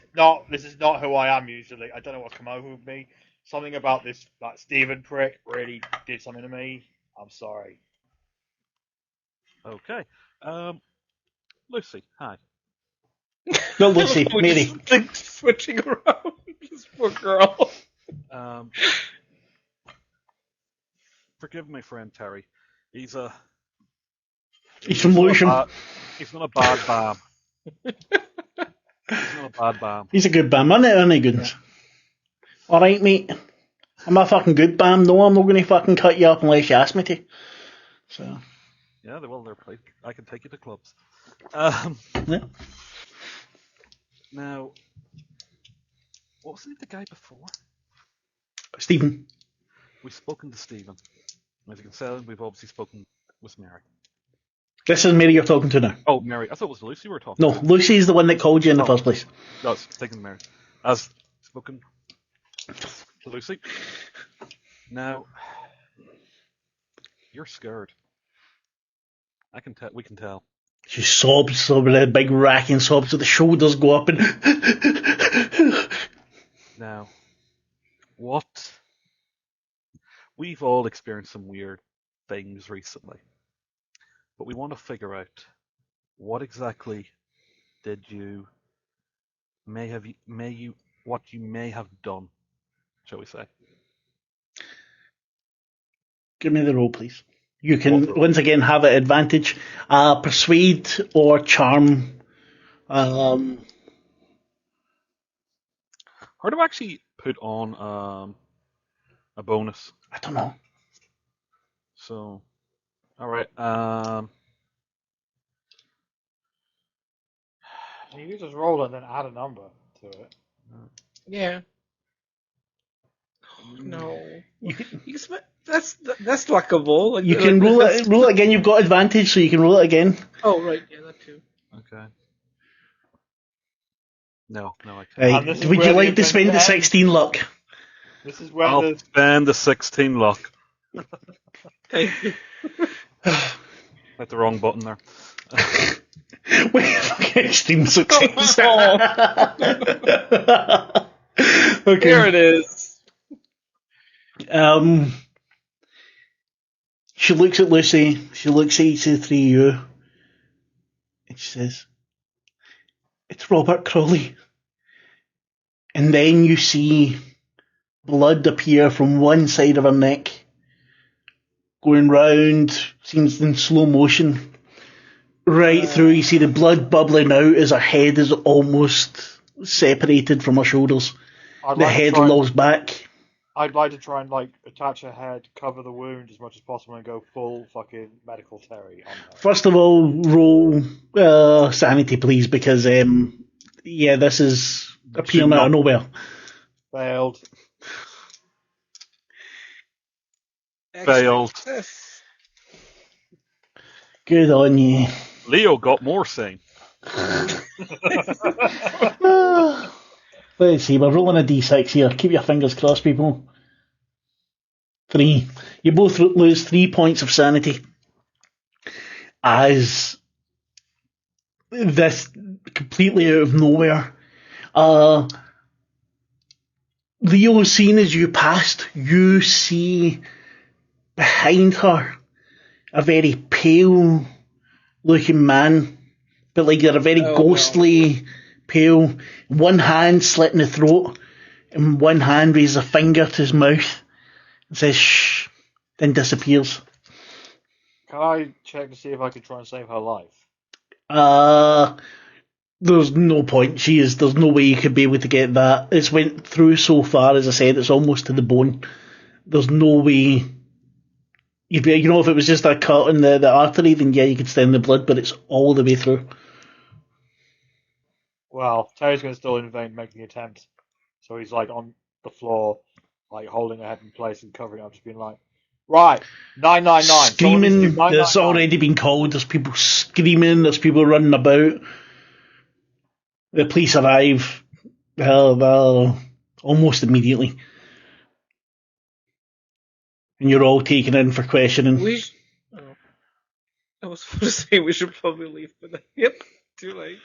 is not who I am usually. I don't know what's come over with me. Something about this, like Stephen prick, really did something to me. I'm sorry. Okay. Lucy, hi. No, Lucy, Mary. Switching around. This poor girl. Forgive my friend Terry. He's from Lewisham. He's not a bad bam. He's not a bad bam. He's a good bam, isn't he, Goodness? Alright, mate. I'm a fucking good bam. No, I'm not going to fucking cut you up unless you ask me to. So. Yeah, they're played. I can take you to clubs. Yeah. Now, what was the guy before? Stephen. We've spoken to Stephen. As you can tell, we've obviously spoken with Mary. This is Mary you're talking to now. Oh, Mary. I thought it was Lucy we were talking to. No, Lucy is the one that called you in the first place. No, I was thinking Mary. As spoken to Lucy. Now, you're scared. I can tell. We can tell. She sobs, so with a big racking sobs, so the shoulders go up and. Now, what? We've all experienced some weird things recently, but we want to figure out what exactly what you may have done, shall we say? Give me the roll, please. You can once again have an advantage. Persuade or charm. How do I actually put on a bonus? I don't know. So, all right. You can just roll and then add a number to it. Yeah. No. That's luckable. Like, you can roll it again. You've got advantage, so you can roll it again. Oh right, yeah, that too. Okay. No, I can't. Right. Would you like to spend the 16 luck? This is where I'll spend the 16 luck. Thank you. Hit the wrong button there. Wait, extreme success. Okay. Here it is. She looks at Lucy. She looks at each of the three of you, and she says, it's Robert Crawley. And then you see blood appear from one side of her neck, going round, seems in slow motion, right through. You see the blood bubbling out as her head is almost separated from her shoulders. The head lolls back. I'd like to try and like attach her head, cover the wound as much as possible, and go full fucking medical Terry on her. First of all, roll sanity, please, because this is appearing out of nowhere. Failed. Failed. Good on you. Leo got more sane. Let's see, we're rolling a d6 here. Keep your fingers crossed, people. 3. You both lose 3 points of sanity as this completely out of nowhere. Leo, seeing as you passed, you see behind her a very pale looking man, but like they're a very ghostly pale. One hand slit in the throat, and one hand raises a finger to his mouth and says shh, then disappears. Can I check to see if I could try and save her life? There's no point. There's no way you could be able to get that. It's went through so far, as I said, it's almost to the bone. There's no way you'd be, if it was just a cut in the artery, then yeah, you could stem the blood, but it's all the way through. Well, Terry's going to still in vain make the attempt. So he's like on the floor, like holding her head in place and covering it up, just being like, right, 999. Screaming, there's already been called, there's people screaming, there's people running about. The police arrive almost immediately. And you're all taken in for questioning. I was going to say we should probably leave, but yep, too late.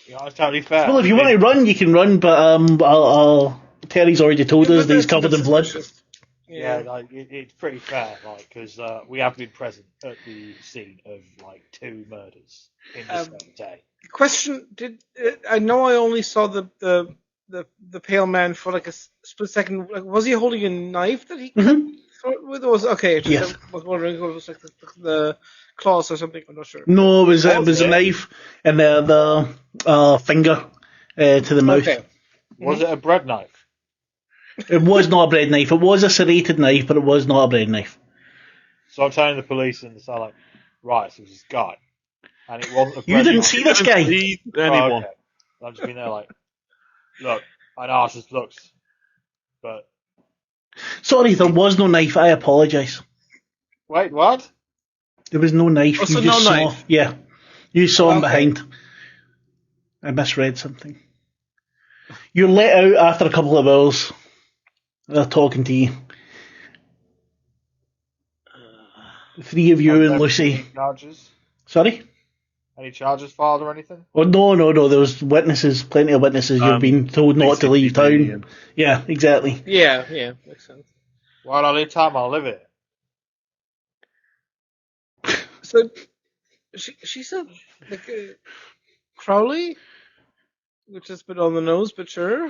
Yeah, that's totally fair. Well, if you want to run, you can run, but Terry's already told us that he's covered in blood. Yeah, like, it's pretty fair, like, because we have been present at the scene of like 2 murders in the same day. Question: I know I only saw the pale man for like a split second. Like, was he holding a knife that he cut with? Or was okay? Yes. I was wondering if it was like the claws or something. I'm not sure. No, it was a knife and the finger to the mouth. Okay. Was it a bread knife? It was not a bread knife. It was a serrated knife, but it was not a bread knife. So I'm telling the police, and they're like, right, so it was this guy. And it wasn't a bread You didn't knife. see this guy? See anyone. Oh, okay. I've just been there like, look, I know how this looks, but... Sorry, there was no knife. I apologise. Wait, what? There was no knife. Also You just no saw. knife? Yeah. You saw him Okay. behind. I misread something. You're let out after a couple of hours. They're talking to you. The 3 of you and Lucy. Any charges? Sorry? Any charges filed or anything? Oh, no. There was witnesses, plenty of witnesses. You've been told not to leave town. Yeah, exactly. Yeah, makes sense. Well, I'll leave time, I'll live it. So she said like Crowley, which is a bit on the nose, but sure.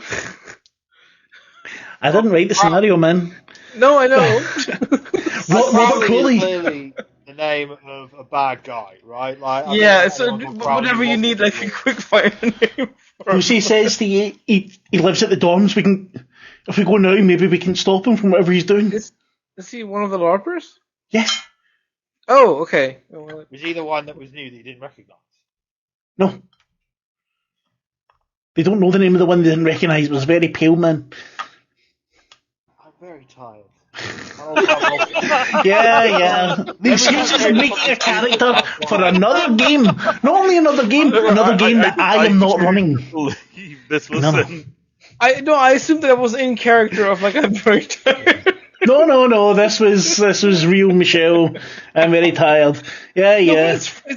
I didn't write the scenario, man. No, I know. Robert Crowley. Is clearly the name of a bad guy, right? Like, Yeah, so whatever you need, like a quick fire name. Lucy says to you, he lives at the dorms. If we go now, maybe we can stop him from whatever he's doing. Is he one of the LARPers? Yes. Oh, okay. Oh, well, Was he the one that was new that you didn't recognise? No. They don't know the name of the one they didn't recognise. It was a very pale man. I'm very tired. Yeah. The excuses for making a character for another game. Not only another game that I am not running. Believe this was No. I assumed that I was in character of like I'm very tired. No. This was real, Michelle. I'm very tired. Yeah.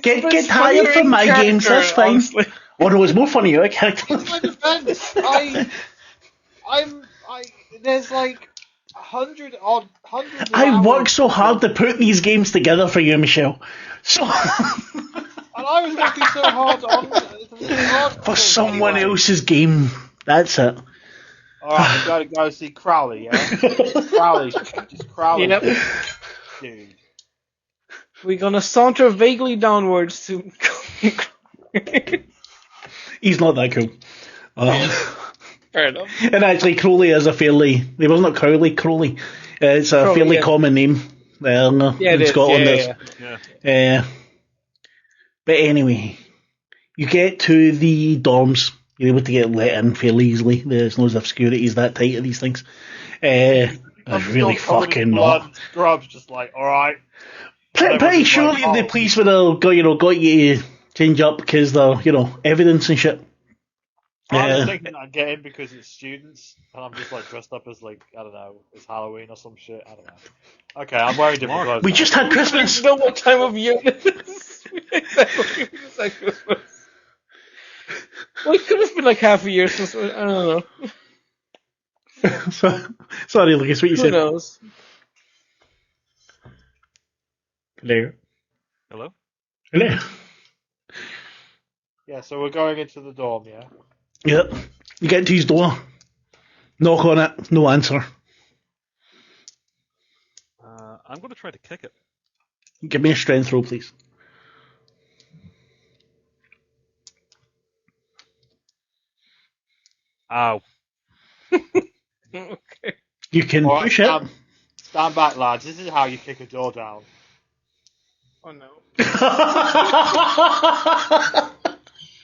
Get tired from my games. That's fine. Honestly. Oh no, it's more funny out of character. In my defence, there's like hundreds. I work so hard to put these games together for you, Michelle. So And I was working so hard on For someone else's game. That's it. Alright, we gotta go see Crowley, yeah? Crowley. Just Crowley. Yep. Dude. We're gonna saunter vaguely downwards to. He's not that cool. Fair enough. And actually, Crowley is a fairly... It wasn't Crowley, Crowley. It's a Crowley, fairly yeah. common name in Scotland. Yeah. But anyway, you get to the dorms. You're able to get let in fairly easily. There's no securities that tight of these things. It's really fucking not. Scrubs just like, alright. Pretty sure the police would have got you to change up because the evidence and shit. I was thinking I'd get in because it's students, and I'm just like dressed up as like, I don't know, it's Halloween or some shit. I don't know. Okay, I'm wearing different clothes. We just had Christmas. You know what time of year it is? Exactly. It's like Christmas. Well, it could have been like half a year since. I don't know. Sorry, Lucas, what you said. Who knows? Hello. Hello? Hello. Yeah, so we're going into the dorm, yeah? Yep. You get to his door. Knock on it. No answer. I'm going to try to kick it. Give me a strength roll, please. Ow. Okay. You can Alright, push it. stand back, lads. This is how you kick a door down. Oh no.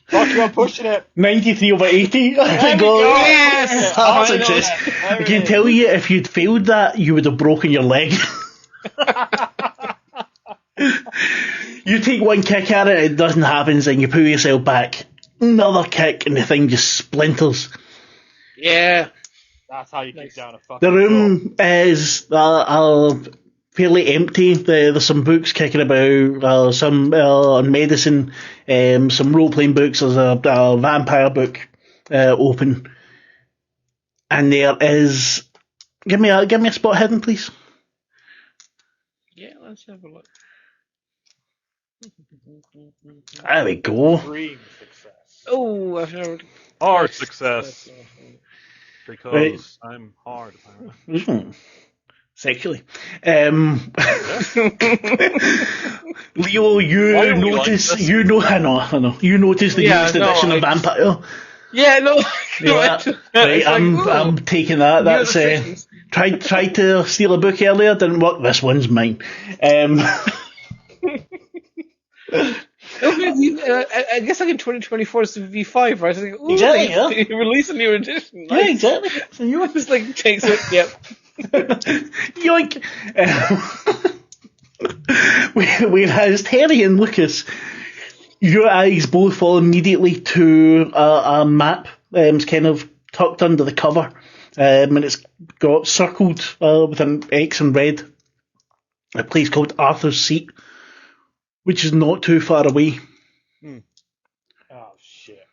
Fuck you, I'm pushing it. 93 over 80. There we go. Yes! That's Finally. success. I There can it tell you, if you'd failed that, you would have broken your leg. You take one kick at it, it doesn't happen, and you pull yourself back. Another kick, and the thing just splinters. Yeah. That's how you kick down a fucking The door. room is fairly empty. There's some books kicking about, some on medicine, some role-playing books. There's a vampire book open. And there is... Give me a spot hidden, please. Yeah, let's have a look. There we go. Dream success. Oh, I've never. Hard success. Because Right. I'm hard, apparently. Sexually. Leo, you Why are we notice... like this? You know... I know. You notice the Yeah, newest no, edition of I- Vampire. Yeah, no. Yeah, right, I'm taking that. That's tried to steal a book earlier, didn't work. This one's mine. I guess like in 2024 it's V5, right? It's like, ooh, Exactly, they release a new edition. Yeah, exactly. So you Just like takes it. Yep. yoink. Whereas Terry and Lucas, your eyes both fall immediately to a map. It's kind of tucked under the cover, and it's got circled with an X in red. A place called Arthur's Seat, which is not too far away. Oh, shit.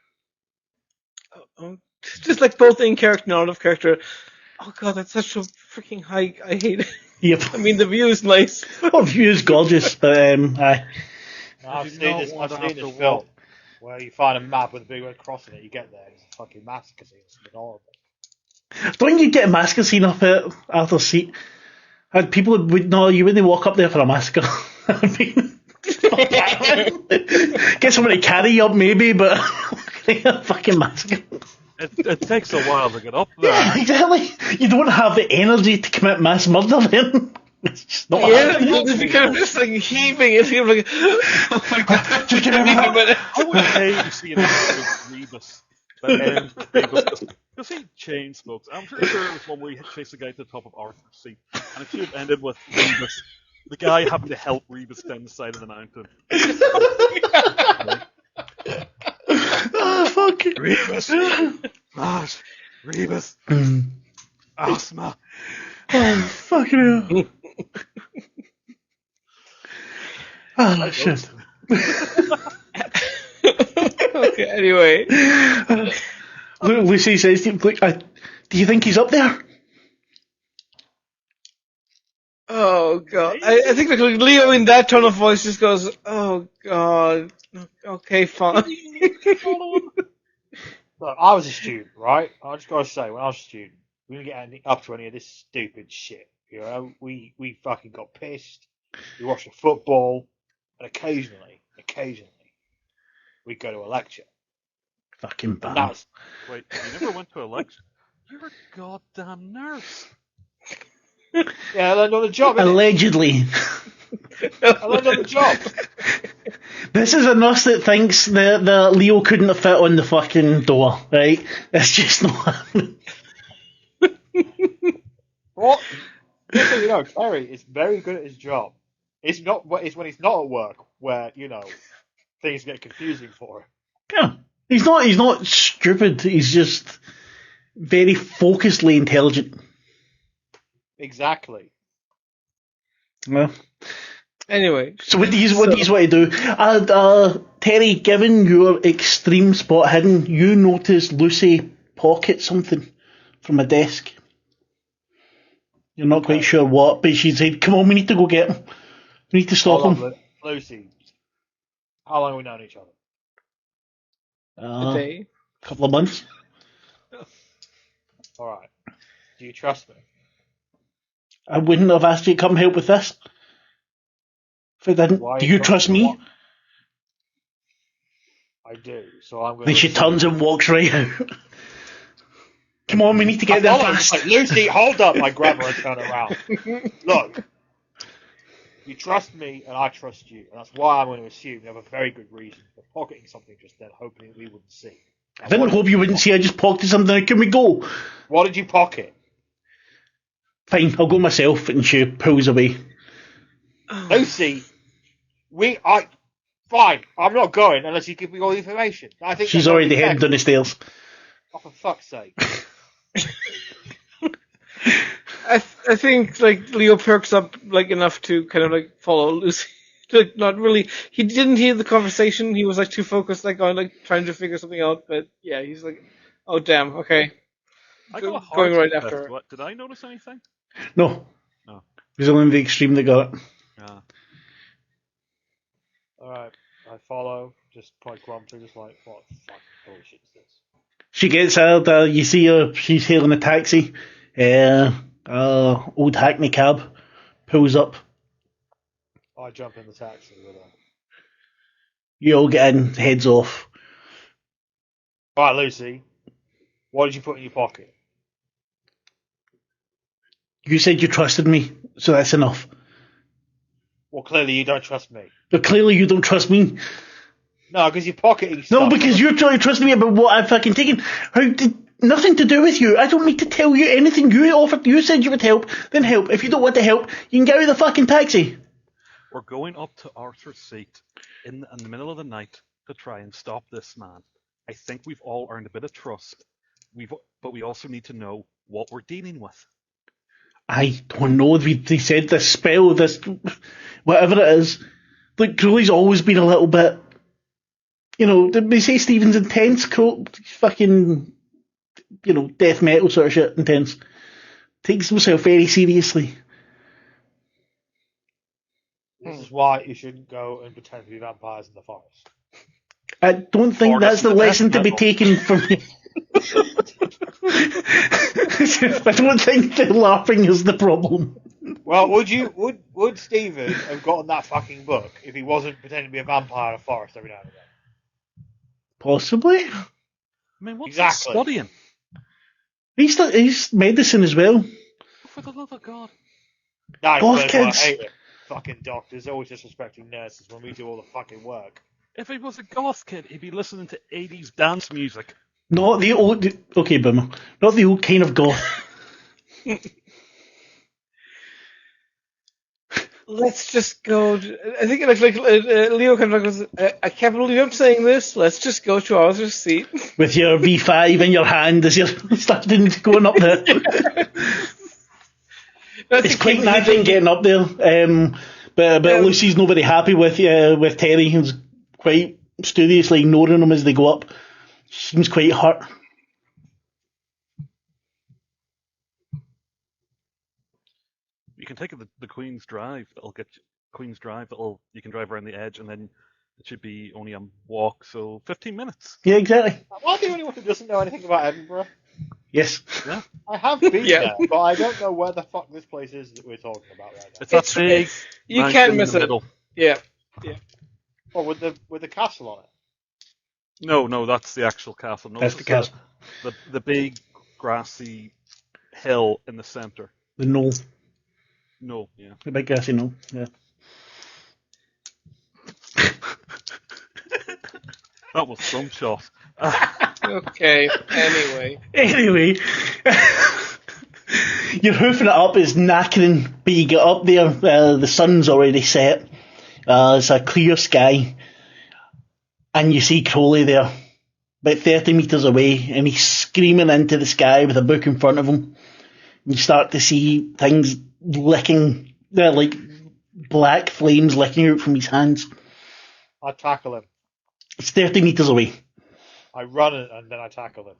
Just like both in character and out of character. Oh god, that's such a freaking hike. I hate it. Yep. I mean, the view is nice. Oh, view is gorgeous, but aye. I've do seen not this, want I've to seen have this to film walk. where you find a map with a big red cross in it, you get there, it's a fucking massacre scene. It's horrible. Don't you get a massacre scene up at Arthur's Seat? And people you wouldn't walk up there for a massacre. I mean, get someone to carry you up maybe, but a fucking massacre. It takes a while to get up there. Yeah, exactly. You don't have the energy to commit mass murder then. It's just not happening. If you kind of just like heaving it, you're like, oh my god, Just give me a minute. I would pay to see an episode of Rebus that ends with Rebus because he chain smokes. I'm pretty sure it was one where he chased the guy to the top of Arthur's Seat, and it should have ended with Rebus, the guy having to help Rebus down the side of the mountain. Oh, fuck. Rebus, Marc, Rebus, asthma. Oh, fucking hell. Oh, shit. okay, anyway. Lucy says, "Look, do you think he's up there?" Oh god. I think like Leo in that tone of voice just goes, "Oh god. Okay, fine." Look, I was a student, right? I just gotta say, when I was a student, we didn't get up to any of this stupid shit. You know, we fucking got pissed. We watched the football, and occasionally, we'd go to a lecture. Fucking And bam. that's Wait, you never went to a lecture? You're a goddamn nurse. yeah, I learned on the job. Innit? Allegedly. I learned on the job. This is a nurse that thinks the Leo couldn't have fit on the fucking door, right? It's just not happening. What? Just so you know, Terry is very good at his job. It's when he's not at work where things get confusing for him. Yeah. He's not stupid, he's just very focusedly intelligent. Exactly. Well, Anyway. so what do you want to do? Terry, given your extreme spot hidden, you noticed Lucy pocket something from a desk. You're not quite sure what, but she said, "Come on, we need to go get him. We need to stop him." Lucy, how long have we known each other? A day. A couple of months. Alright. Do you trust me? I wouldn't have asked you to come help with this if I didn't. Why Do you trust me? I do, so I'm going Then she turns and walks right out. Come on, we need to get there fast. Like, Lucy, hold up! I grab her and turn around. Look, you trust me and I trust you, and that's why I'm going to assume you have a very good reason for pocketing something just then, hoping we wouldn't see. I didn't hope you wouldn't see. I just pocketed something. Can we go? What did you pocket? Fine, I'll go myself. And she pulls away. Lucy, fine. I'm not going unless you give me all the information. I think She's already heading down the stairs. Oh, for fuck's sake! I think like Leo perks up like enough to kind of like follow Lucy. Like not really. He didn't hear the conversation. He was like too focused like on like trying to figure something out. But yeah, he's like, oh damn, okay. I got a hard Going right test. after her. What, did I notice anything? No. No. It was only the extreme that got it. Yeah. Alright, I follow, just quite grumpy, just like, what fucking bullshit is this? She gets out. You see her. She's hailing a taxi. Old Hackney cab pulls up. I jump in the taxi with her. You all get in. Heads off. Right, Lucy, what did you put in your pocket? You said you trusted me, so that's enough. Well, clearly you don't trust me. But clearly you don't trust me. No, because you're pocketing stuff. No, because you're trying to trust me about what I've fucking taken. Nothing to do with you. I don't need to tell you anything. You offered. You said you would help. Then help. If you don't want to help, you can get out of the fucking taxi. We're going up to Arthur's Seat in the middle of the night to try and stop this man. I think we've all earned a bit of trust. But we also need to know what we're dealing with. I don't know. They said this spell, this whatever it is. Like Crowley's always been a little bit. They say Stephen's intense. Fucking, death metal sort of shit. Intense. Takes himself very seriously. This is why you shouldn't go and pretend to be vampires in the forest. I don't think that's the lesson to be taken from me. I don't think the laughing is the problem. Well, would Stephen have gotten that fucking book if he wasn't pretending to be a vampire in a forest every now and then? Possibly. I mean, what's Exactly. he studying? He's medicine as well. For the love of God. No, Goth that's why I kids. hate it. Fucking doctors always disrespecting nurses when we do all the fucking work. If he was a goth kid, he'd be listening to 80s dance music. Not the old. Okay, Boomer. Not the old kind of goth. Let's just go. I think Leo kind of goes, I can't believe I'm saying this. Let's just go to Arthur's Seat. With your V5 in your hand as you're starting going up there. It's quite nothing getting up there. But Lucy's not very happy with Terry. He's quite studiously ignoring him as they go up. She seems quite hurt. you can take the Queen's Drive. That'll get you, Queen's Drive. You can drive around the edge, and then it should be only a walk, so 15 minutes. Yeah, exactly. Am I the only one who doesn't know anything about Edinburgh? Yes. Yeah. I have been Yeah. there, but I don't know where the fuck this place is that we're talking about right now. It's that big. You mountain can't in miss the it. middle. Yeah. Oh, with the castle on it. No, that's the actual castle. No, That's this the is castle. the big grassy hill in the center. The knoll. No, yeah. The big grassy knoll. Yeah. That was some shot. Okay. Anyway. Anyway, you're hoofing it up, it's knackering, but you get up there, the sun's already set, it's a clear sky, and you see Crowley there, about 30 metres away, and he's screaming into the sky with a book in front of him. You start to see things licking, they're like black flames licking out from his hands. I tackle him. It's 30 metres away. I run it and then I tackle him.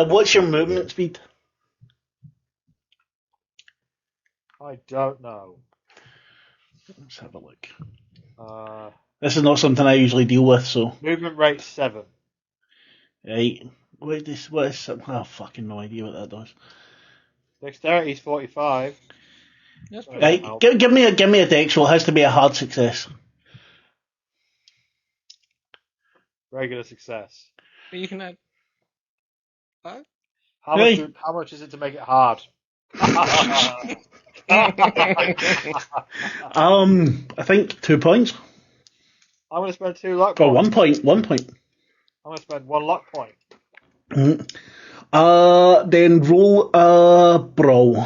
What's your movement speed? I don't know. Let's have a look. Uh, This is not something I usually deal with, so. movement rate 7. Right. What is I fucking no idea what that does. Dexterity is 45. That's pretty Right, I'll- give me a dex roll. It has to be a hard success. Regular success. You can add. Huh? How Hey. much is it to make it hard? I think 2 points. I'm going to spend 2 luck Or points. 1 point. I'm going to spend 1 luck point. Mhm. Then roll a brawl.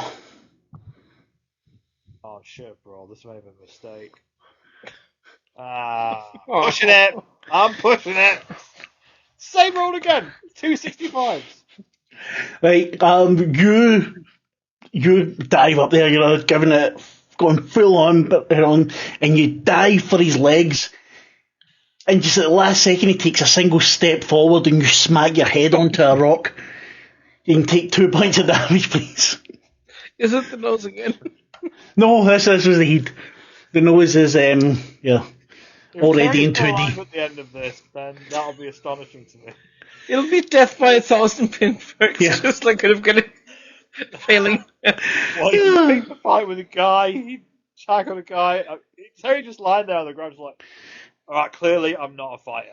Oh shit, bro. This may have been a mistake. Oh. Pushing it. I'm pushing it. Same roll again. 265s. Right, you dive up there, giving it, going full on, and you dive for his legs, and just at the last second he takes a single step forward and you smack your head onto a rock. You can take 2 points of damage, please. Is it the nose again? No, this was the heat. The nose is, If already in Terry's 2D. alive at the end of this, then that'll be astonishing to me. It'll be death by 1,000 pinpricks. Yeah. Just like kind of getting failing. Well, you pick the fight with a guy, he attack on a guy. Terry just lying there on the ground, just like, alright, clearly I'm not a fighter.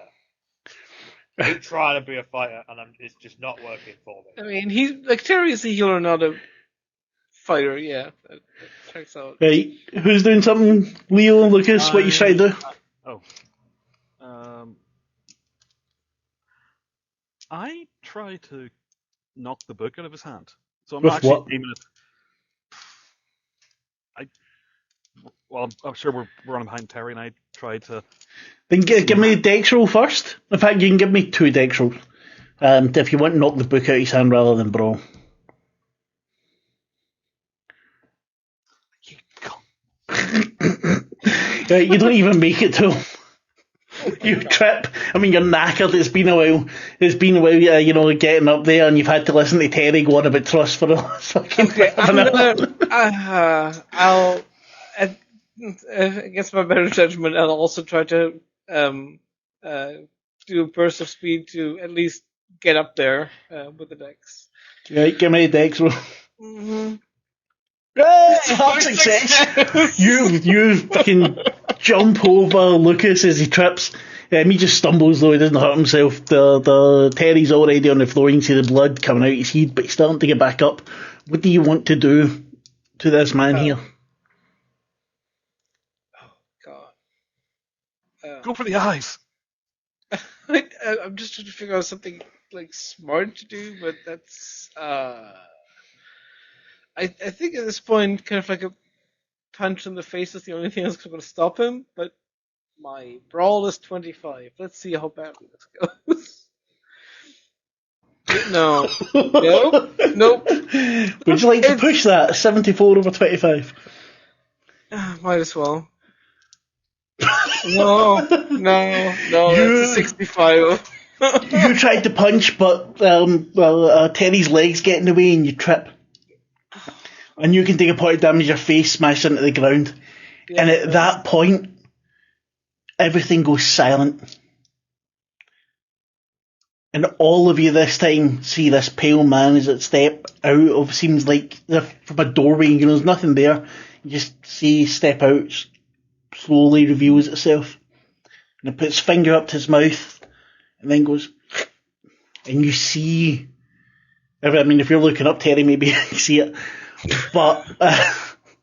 I'm trying to be a fighter, and it's just not working for me. I mean, he's like Terry is a healer, not a fighter. Yeah, that checks out. Right, who's doing something? Leo, Lucas, what you trying to do? I try to knock the book out of his hand. So I'm With not actually what? aiming it. I'm sure we're running behind Terry, and I try to. Then give me a dex roll first. In fact, you can give me 2 dex rolls. If you want to knock the book out of his hand rather than brawl. You can't. Right, you don't even make it to him. You trip. I mean, you're knackered. It's been a while. Getting up there, and you've had to listen to Terry go on about trust for the last fucking Okay, half an I'm hour. gonna. I'll. Against my better judgment, I'll also try to do a burst of speed to at least get up there with the dex. Right, give me a dex roll. Mm-hmm. Hard success. You fucking jump over Lucas as he trips. He just stumbles though, he doesn't hurt himself. The Terry's already on the floor, you can see the blood coming out his head, but he's starting to get back up. What do you want to do to this man here? God. Go for the eyes. I'm just trying to figure out something like smart to do, but that's. I think at this point, kind of like a punch in the face is the only thing that's going to stop him. But my brawl is 25. Let's see how badly this goes. No. Nope. Would you like to push that? 74 over 25. Might as well. No, that's a 65. You tried to punch, but Terry's legs get in the way and you trip. and you can take a point of damage, your face smashed into the ground. Yeah, And at that point, everything goes silent. And all of you this time see this pale man as it step out of, seems like from a doorway, there's nothing there. You just see step out, slowly reveals itself. And it puts finger up to his mouth, and then goes, and you see, I mean, if you're looking up, Terry, maybe you can see it. But I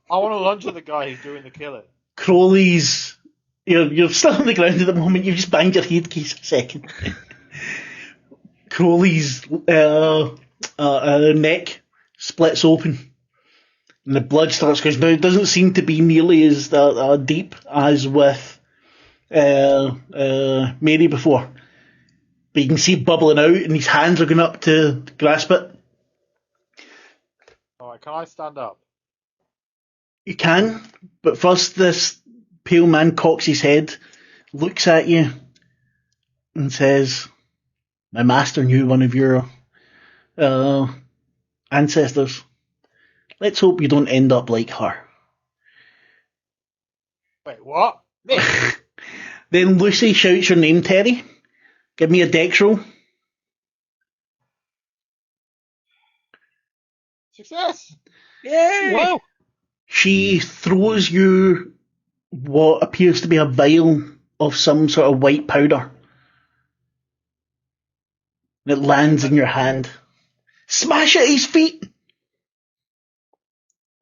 want to lunge at the guy who's doing the killing. Crowley's, you're still on the ground at the moment, you've just banged your head case a second. Crowley's neck splits open, and the blood starts going. Now, it doesn't seem to be nearly as deep as with Mary before, but you can see it bubbling out, and his hands are going up to grasp it. Alright, can I stand up? You can, but first this pale man cocks his head, looks at you, and says, "My master knew one of your ancestors. Let's hope you don't end up like her." Wait, what? Me? Then Lucy shouts your name, Terry. Give me a dex roll. Success! Yay! Wow. She throws you what appears to be a vial of some sort of white powder. And it lands in your hand. Smash at his feet!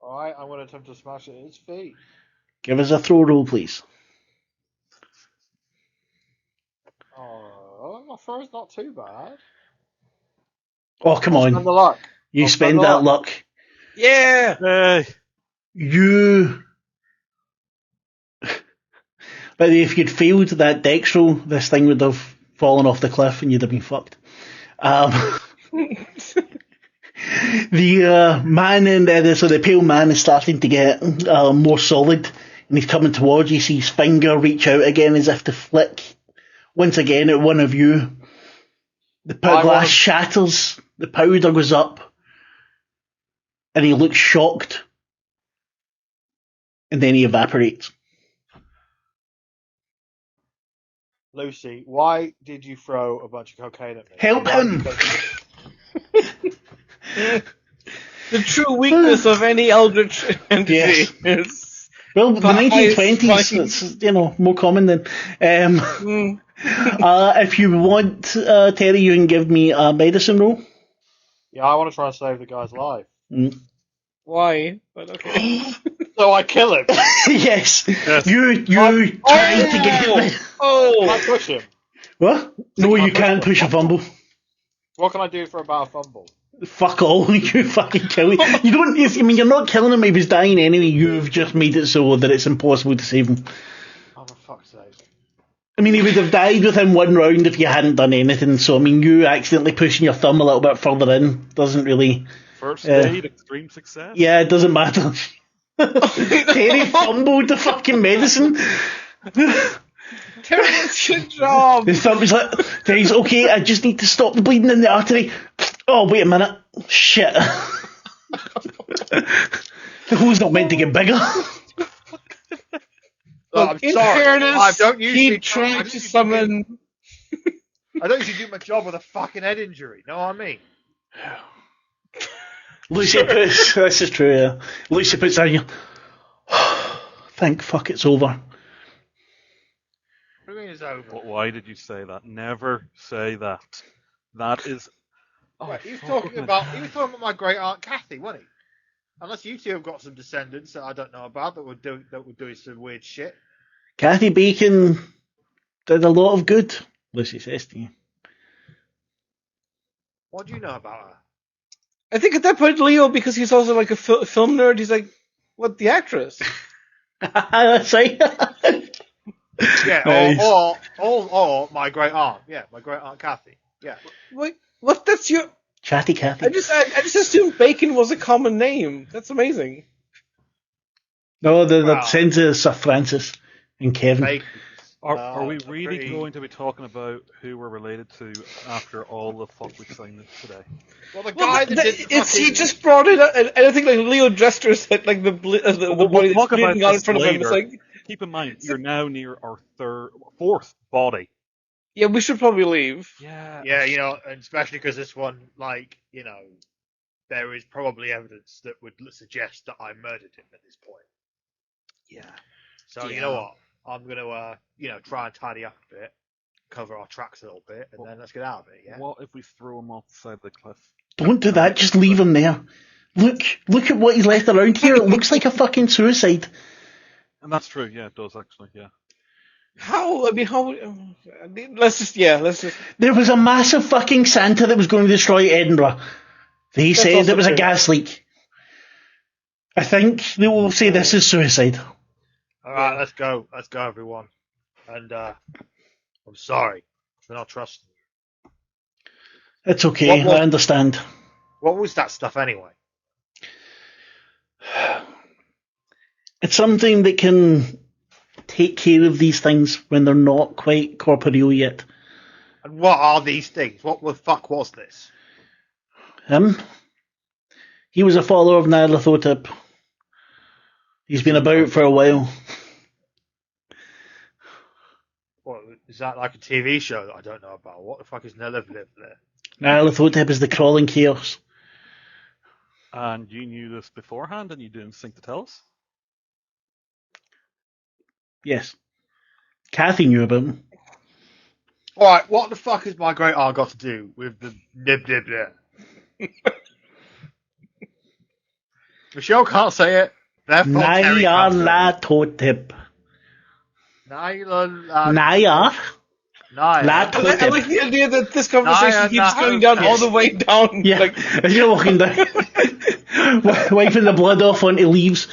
Alright, I'm going to attempt to smash it at his feet. Give us a throw roll, please. Oh, my throw's not too bad. Oh, come Spend on. the luck. You I'll spend spend the that luck. luck. Yeah! Hey. You... But if you'd failed that dex roll, this thing would have fallen off the cliff and you'd have been fucked. The man so the pale man is starting to get more solid, and he's coming towards you. You see his finger reach out again as if to flick once again at one of you. The glass shatters, the powder goes up, and he looks shocked, and then he evaporates. Lucy, why did you throw a bunch of cocaine at me? Help him! The true weakness of any eldritch entity Yes. is... Well, the But 1920s, it's more common than. If you want, Terry, you can give me a medicine roll. Yeah, I want to try and save the guy's life. Why? But okay. So I kill him. Yes. Yes. You try to get him. Can I Oh! push him? What? No, you can't push a fumble. What can I do for about a fumble? Fuck all. You fucking kill him. You don't. I mean, you're not killing him. He was dying anyway. You've just made it so that it's impossible to save him. Oh, for fuck's sake. I mean, he would have died within one round if you hadn't done anything. So, I mean, you accidentally pushing your thumb a little bit further in doesn't really. First aid, extreme success. Yeah, it doesn't matter. Terry fumbled the fucking medicine. Terrible shit job! His thumb was like, Terry's okay, I just need to stop the bleeding in the artery. Oh, wait a minute. Shit. The hole's not meant to get bigger. I'm in sorry. fairness, I don't usually he tried to summon... I don't usually do my job with a fucking head injury. Know what I mean? Lucy puts, this is true, yeah. Lucy puts down here, thank fuck it's over. What do you mean it's over? But why did you say that? Never say that. That is. Oh, Right, he was fuck talking me. about my great aunt Kathy, wasn't he? Unless you two have got some descendants that I don't know about that were doing some weird shit. Kathy Bacon did a lot of good, Lucy says to you. What do you know about her? I think at that point, Leo, because he's also like a film nerd, he's like, what, the actress? That's right. Yeah, Nice. or my great aunt. Yeah, my great aunt Kathy. Yeah. Wait, what? That's your... Chatty Kathy. I just assumed Bacon was a common name. That's amazing. No, Wow. that sends to Sir Francis and Kevin. Bacon. Are we I'm really pretty- going to be talking about who we're related to after all the fuck we've seen today? Well, the Well, guy that did the he fucking... just brought it up, and I think like Leo Jester said, like the We'll body that's talk about bleeding out in this front of him. It's later. like, Keep in mind, you're now near our fourth body. yeah, we should probably leave. Yeah. Yeah, and especially because this one, there is probably evidence that would suggest that I murdered him at this point. Yeah. So you know what? I'm gonna, try and tidy up a bit, cover our tracks a little bit, and then let's get out of it. Yeah. What if we throw him off the side of the cliff? Don't do that. Just leave him there. Look at what he's left around here. It looks like a fucking suicide. And that's true. Yeah, it does actually. Yeah. How? I mean, how? Let's just. There was a massive fucking Santa that was going to destroy Edinburgh. They That's said also it was a true. gas leak. I think they will say this is suicide. All right, let's go, everyone. And I'm sorry for not trusting you. It's okay. What- I understand. What was that stuff anyway? It's something that can take care of these things when they're not quite corporeal yet. And what are these things? What the fuck was this? Him? He was a follower of Nyarlathotep. He's been about for a while. What is that, like a TV show that I don't know about? What the fuck is Nelliv live there? Nyarlathotep is the crawling chaos. And you knew this beforehand, and you didn't think to tell us? Yes. Kathy knew about him. Alright, what the fuck has my great aunt got to do with the nib there? Michelle can't say it. Therefore, Terry can't say it. Nyarlathotep. Nyarlathotep. Nayar? I Latotep. like the idea that this conversation Nah, keeps nah, going down yes. all the way down. Yeah, Like, as you're walking down, wiping the blood off onto leaves.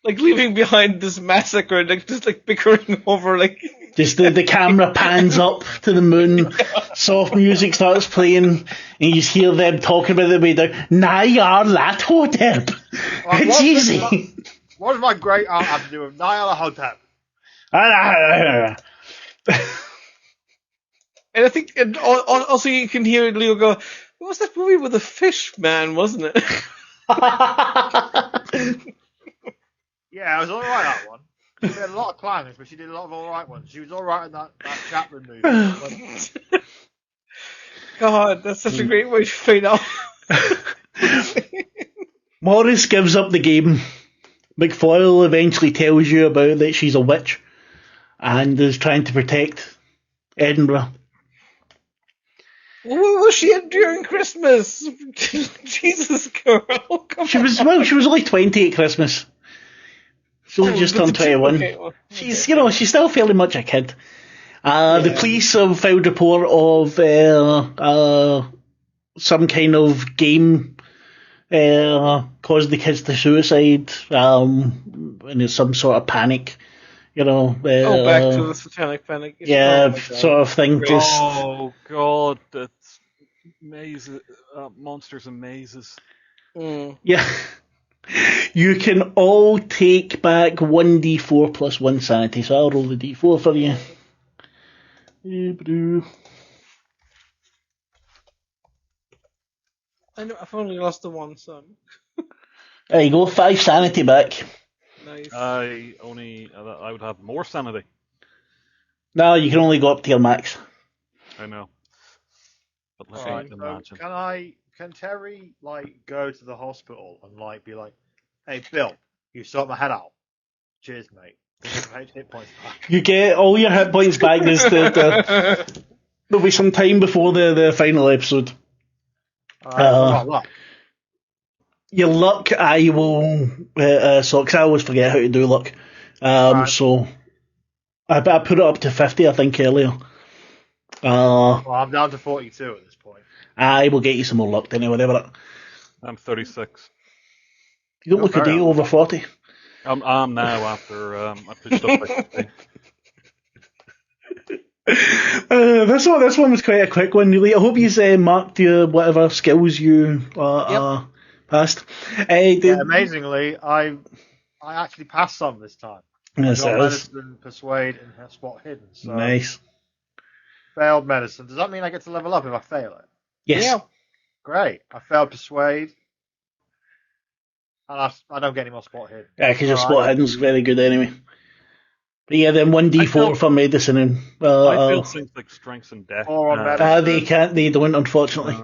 like leaving behind this massacre, like just like bickering over like. Just the camera pans up to the moon, soft music starts playing, and you just hear them talking about the way down. Nyarlathotep. Right, It's easy. What does my great aunt have to do with Nyarlathotep? Ah, And I think, and also you can hear Leo go, "What was that movie with the fish man, wasn't it?" Yeah, it was alright, that one. She did a lot of climbers, but she did a lot of alright ones. She was alright in that Chaplin movie. God, that's such a great way to fade out. Morris gives up the game. McFoyle eventually tells you about that she's a witch and is trying to protect Edinburgh. What was she in during Christmas? Jesus, girl, come She on. was only 20 at Christmas. She's only just turned 21. Okay, well, She's she's still fairly much a kid. The Yeah. police have filed a report of some kind of game caused the kids to suicide, and there's some sort of panic, back to the satanic panic. yeah, Oh my God. sort of thing. Just Oh God, that's mazes, monsters and mazes. Mm. yeah, you can all take back 1d4 plus 1 sanity. So I'll roll the d4 for you. I know, I've only lost the one, so There you go, 5 sanity back. nice. I would have more sanity. No, you can only go up to your max. I know. But let Alright, me so imagine. can Terry, go to the hospital and, be like, hey, Bill, you sort my head out. Cheers, mate. Hit points back. You get all your hit points back. There'll be some time before the final episode. Alright, luck. Your luck, I will. Because I always forget how to do luck. Right. So I put it up to 50, I think, earlier. Well, I'm down to 42 at this point. I will get you some more luck anyway. Whatever. I'm 36. You don't Oh, look a fair day enough. over 40. I'm now after I pushed up by 50. This one was quite a quick one, really. I hope you marked your whatever skills you passed. Yeah, amazingly, I actually passed some this time. Yes, got it is. medicine, persuade, and spot hidden. So Nice. failed medicine. Does that mean I get to level up if I fail it? Yes. Yeah. Great. I failed persuade, and I don't get any more spot hidden. Yeah, because your All spot right. hidden's very good anyway. But yeah, then 1d4 for medicine and I feel things like strengths and death. 4 on medicine. they don't, unfortunately.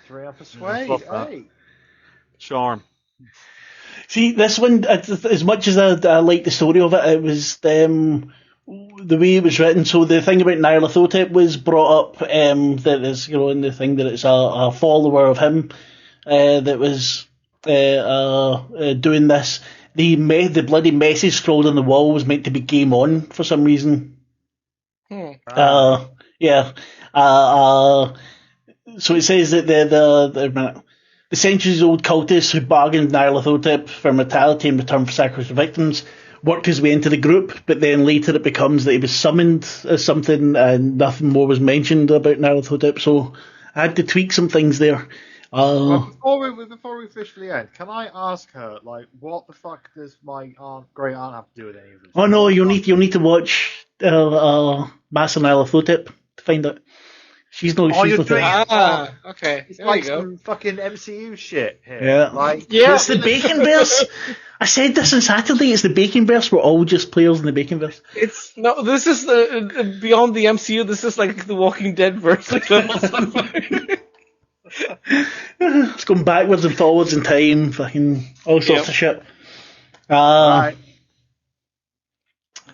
3 on persuade. fuck that. Hey. Charm. See, this one, as much as I like the story of it, it was the way it was written. So the thing about Nyarlathotep was brought up that is, in the thing that it's a follower of him that was doing this. The bloody message scrolled on the wall was meant to be game on for some reason. Yeah. So it says that the centuries-old cultist who bargained Nyarlathotep for mortality in return for sacrificial victims worked his way into the group, but then later it becomes that he was summoned as something and nothing more was mentioned about Nyarlathotep, so I had to tweak some things there. Well, before we officially end, can I ask her, like, what the fuck does my great aunt have to do with any of this? Oh no, you'll need to watch Master Nyarlathotep to find out. She's no. Oh, she's you're no doing Ah, okay. It's There like you go. some fucking MCU shit here. Yeah. Like, It's the Bacon Bears. I said this on Saturday. It's the Bacon Bears. We're all just players in the Bacon Bears. It's no. This is beyond the MCU. This is like the Walking Dead version. It's going backwards and forwards in time, fucking all sorts of shit. right.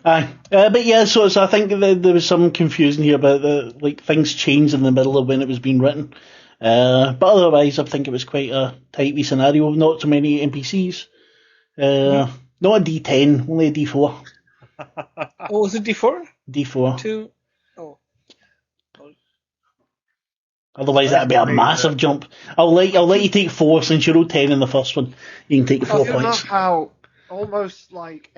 But yeah, so I think there was some confusion here about things changed in the middle of when it was being written. But otherwise, I think it was quite a tight wee scenario. Not so many NPCs. Not a D10, only a D4. Oh, was it D4? D4. 2. Oh. Otherwise, that'd be a massive jump. I'll let you take 4 since you rolled 10 in the first one. You can take the 4 I love points. how almost like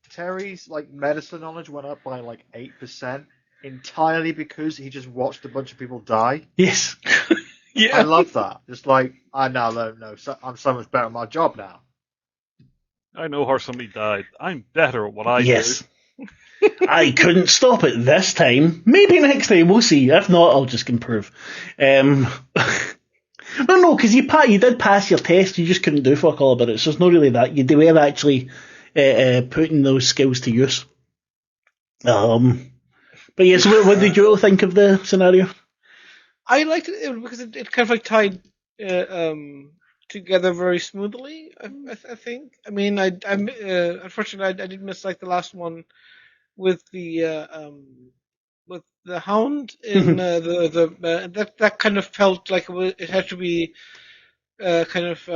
Terry's like medicine knowledge went up by like 8% entirely because he just watched a bunch of people die. Yes. Yeah. I love that. Just like I now know I'm so much better at my job now. I know how somebody died. I'm better at what I Yes. do. I couldn't stop it this time. Maybe next time, we'll see. If not, I'll just improve. No, because you did pass your test, you just couldn't do fuck all about it, so it's not really that. You were actually putting those skills to use. But yes, what did you all think of the scenario? I liked it because it kind of like tied together very smoothly. I think. I mean, unfortunately I did miss like the last one with the hound in that kind of felt like it had to be kind of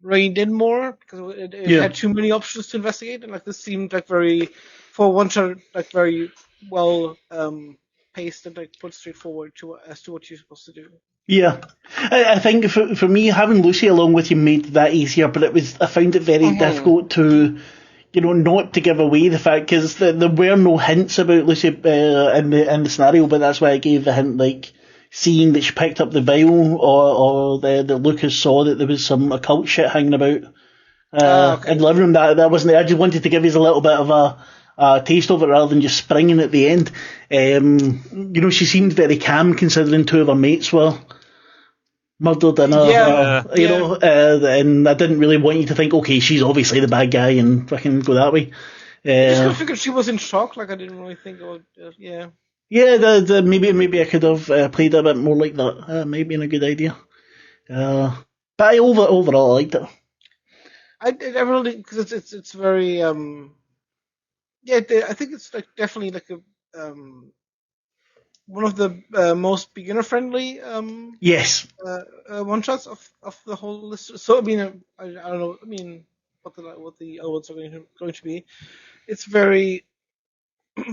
reined in more because it had too many options to investigate, and like this seemed like very for one shot like very well paced and like put straightforward as to what you're supposed to do. Yeah, I think for me having Lucy along with you made that easier, but I found it very difficult to, not to give away the fact because there were no hints about Lucy in the scenario, but that's why I gave the hint, like seeing that she picked up the vial or that Lucas saw that there was some occult shit hanging about in the living room. That wasn't. I just wanted to give you a little bit of a taste of it rather than just springing at the end. She seemed very calm considering 2 of her mates were murdered in and I didn't really want you to think, okay, she's obviously the bad guy and fucking go that way. I just figured she was in shock, like I didn't really think about yeah. Yeah, maybe I could have played a bit more like that. Might been a good idea. But overall I liked it. I really because it's very I think it's like definitely like a one of the most beginner friendly yes one shots of the whole list. So I mean I don't know. I mean what the elements are going to be. It's very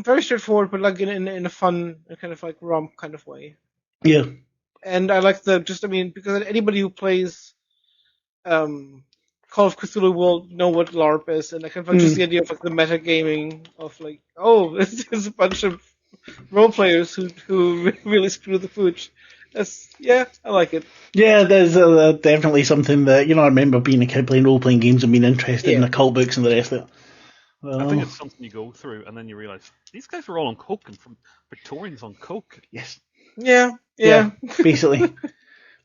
very straightforward, but like in a fun kind of like romp kind of way. Yeah. And I like because anybody who plays Call of Cthulhu will know what LARP is, and I kind of like just the idea of like the metagaming of like, oh, there's a bunch of role players who really screw the pooch, I like it. Yeah, there's definitely something that, I remember being a kid playing role-playing games and being interested in occult books and the rest of it. I think it's something you go through and then you realise, these guys were all on coke and from Victorians on coke. Yes. Yeah. Basically.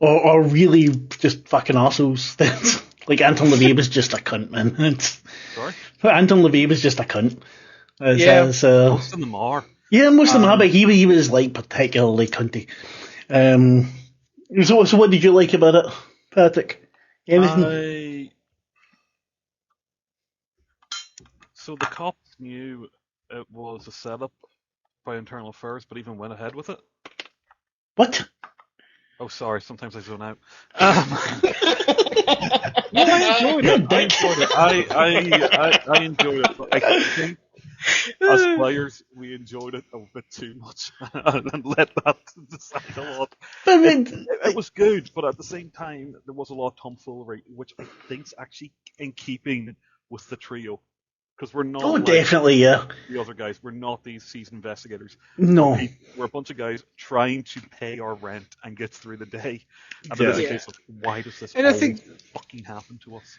or really just fucking arseholes. Like, Anton LaVey was just a cunt, man. Sorry? Anton LaVey was just a cunt. Most of them are. Yeah, most of them are, but he was, like, particularly cunty. So what did you like about it, Patrick? Anything? So the cops knew it was a setup by Internal Affairs, but even went ahead with it. What? Oh, sorry. Sometimes I zone out. No, I enjoyed it. I enjoyed it. But I think as players, we enjoyed it a bit too much and let that decide a lot. It was good, but at the same time, there was a lot of tomfoolery, which I think's actually in keeping with the trio. Because we're not definitely, yeah. The other guys. We're not these seasoned investigators. No. We're a bunch of guys trying to pay our rent and get through the day. And then it's a case of, why does this always fucking happen to us?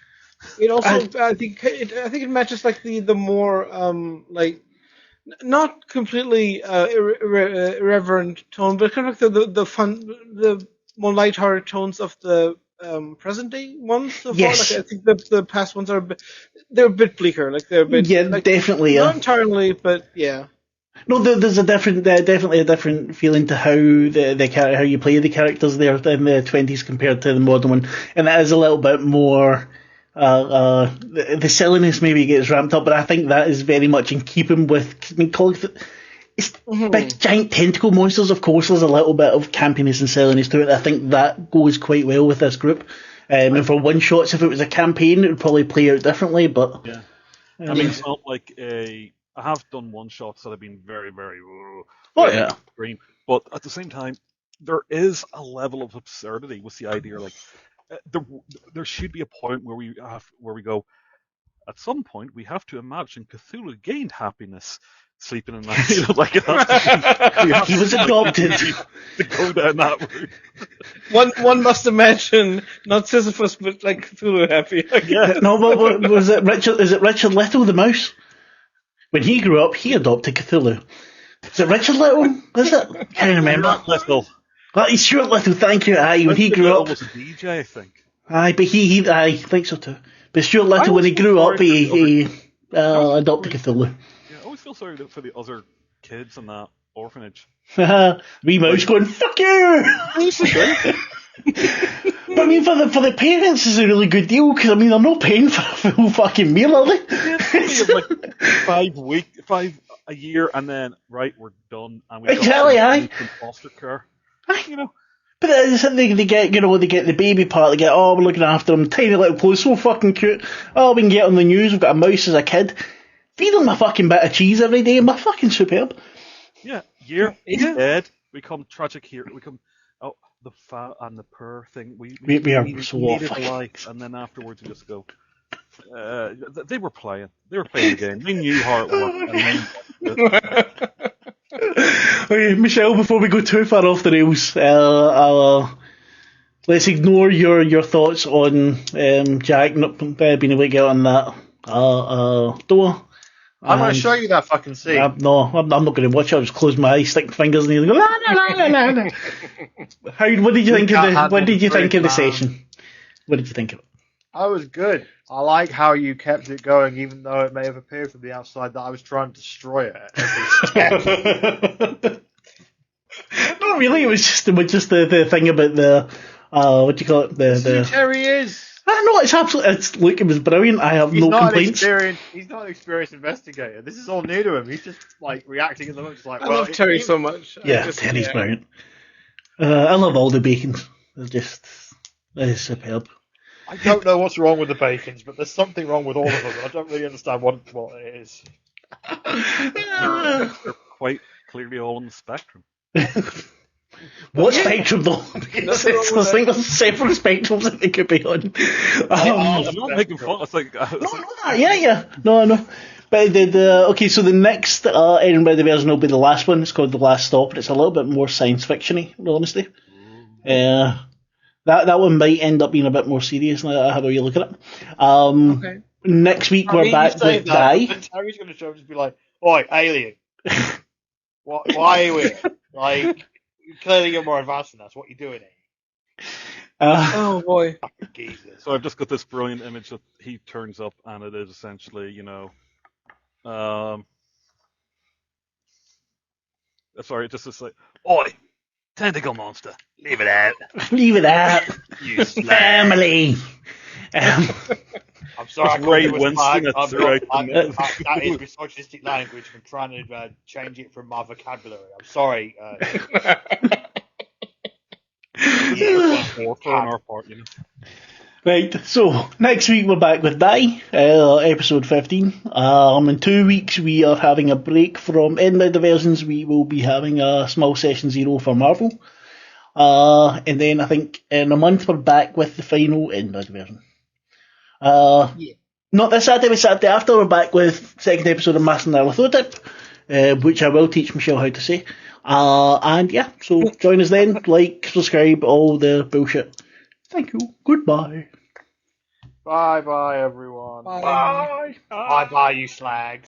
It also, I think it matches like the more like not completely irreverent tone, but kind of like the fun, the more lighthearted tones of the present day ones so far. Yes. Like, I think the past ones are they're a bit bleaker. Like they're a bit definitely. Not entirely, but yeah. No, there's definitely a different feeling to how how you play the characters there in the 20s compared to the modern one, and that is a little bit more. The silliness maybe gets ramped up, but I think that is very much in keeping with. It's big giant tentacle monsters. Of course, there's a little bit of campiness and silliness to it. I think that goes quite well with this group. And for one shots, if it was a campaign, it would probably play out differently. But yeah, I mean, it's not like I have done one shots that have been very, very extreme, but at the same time, there is a level of absurdity with the idea. Like there should be a point where we go. At some point, we have to imagine Cthulhu gained happiness sleeping in that. He was adopted to go down that route. One must imagine not Sisyphus, but like Cthulhu happy. Yeah. No, but was it Richard? Is it Richard Little the mouse? When he grew up, he adopted Cthulhu. Is it Richard Little? Is it? Can't remember. Little. He's Stuart Little. Thank you. Aye, when he grew up, was a DJ, I think. Aye, but I think so too. But Stuart Little, when he grew up, he adopted Cthulhu. Yeah, I always feel sorry for the other kids in that orphanage. Wee mouse going, fuck you! But I mean, for the parents, it's a really good deal, because I mean, they're not paying for a full fucking meal, are they? Yeah, it's like 5 a year, and then, right, we're done. And we've got foster care. You know. But they get the baby part, they get, we're looking after them, tiny little clothes, so fucking cute. We can get on the news, we've got a mouse as a kid. Feed them a fucking bit of cheese every day, and we're fucking superb. Yeah, he's dead. We come tragic here. We come, the fat and the poor thing. We are so needed a life, and then afterwards we just go. They were playing the game. They knew how it worked. Okay, Michelle, before we go too far off the rails, let's ignore your thoughts on Jack not being able to get on that door. I'm going to show you that fucking scene. No, I'm not going to watch it. I'll just close my eyes, stick fingers in the go. What did you think of the session? What did you think of it? I was good. I like how you kept it going, even though it may have appeared from the outside that I was trying to destroy it at every step. Not really. It was just the thing about the what do you call it? The Terry is. I know it's absolutely. It was brilliant. I have no complaints. He's not an experienced investigator. This is all new to him. He's just like reacting in the moment, just like. I love Terry so much. Yeah, Terry's brilliant. I love all the Bacons. They're superb. I don't know what's wrong with the Bacons, but there's something wrong with all of them. I don't really understand what it is. They're quite clearly all on the spectrum. What spectrum though? I think there's several spectrums that they could be on. I'm not making fun. It's like no. But okay, so the next Edinburgh Diversion will be the last one. It's called The Last Stop, and it's a little bit more science fiction-y, in all honesty. That one might end up being a bit more serious now, however you look at it. Okay. Next week we're back with Die. Terry's going to show up and just be like, "Oi, alien! Why are you here? Like, clearly you're more advanced than us. What are you doing here?" Oh boy. Fucking geezers. So I've just got this brilliant image that he turns up, and it is essentially, sorry, just this like, "Oi, tentacle monster, leave it out." Leave it out. You slag. Family. I'm sorry, I called Ray you a Winston slag. at I'm throughout not- the that is misogynistic language. I'm trying to change it from my vocabulary. I'm sorry. Or for on our part, Right, so next week we're back with Die, episode 15. In 2 weeks we are having a break from Edinburgh Diversions. We will be having a small session 0 for Marvel. And then I think in a month we're back with the final Edinburgh Diversion. Not this Saturday, but Saturday after we're back with second episode of Master and Arithotip, which I will teach Michelle how to say. And yeah, so join us then, like, subscribe, all the bullshit. Thank you. Goodbye. Bye, everyone. Bye. Bye, you slags.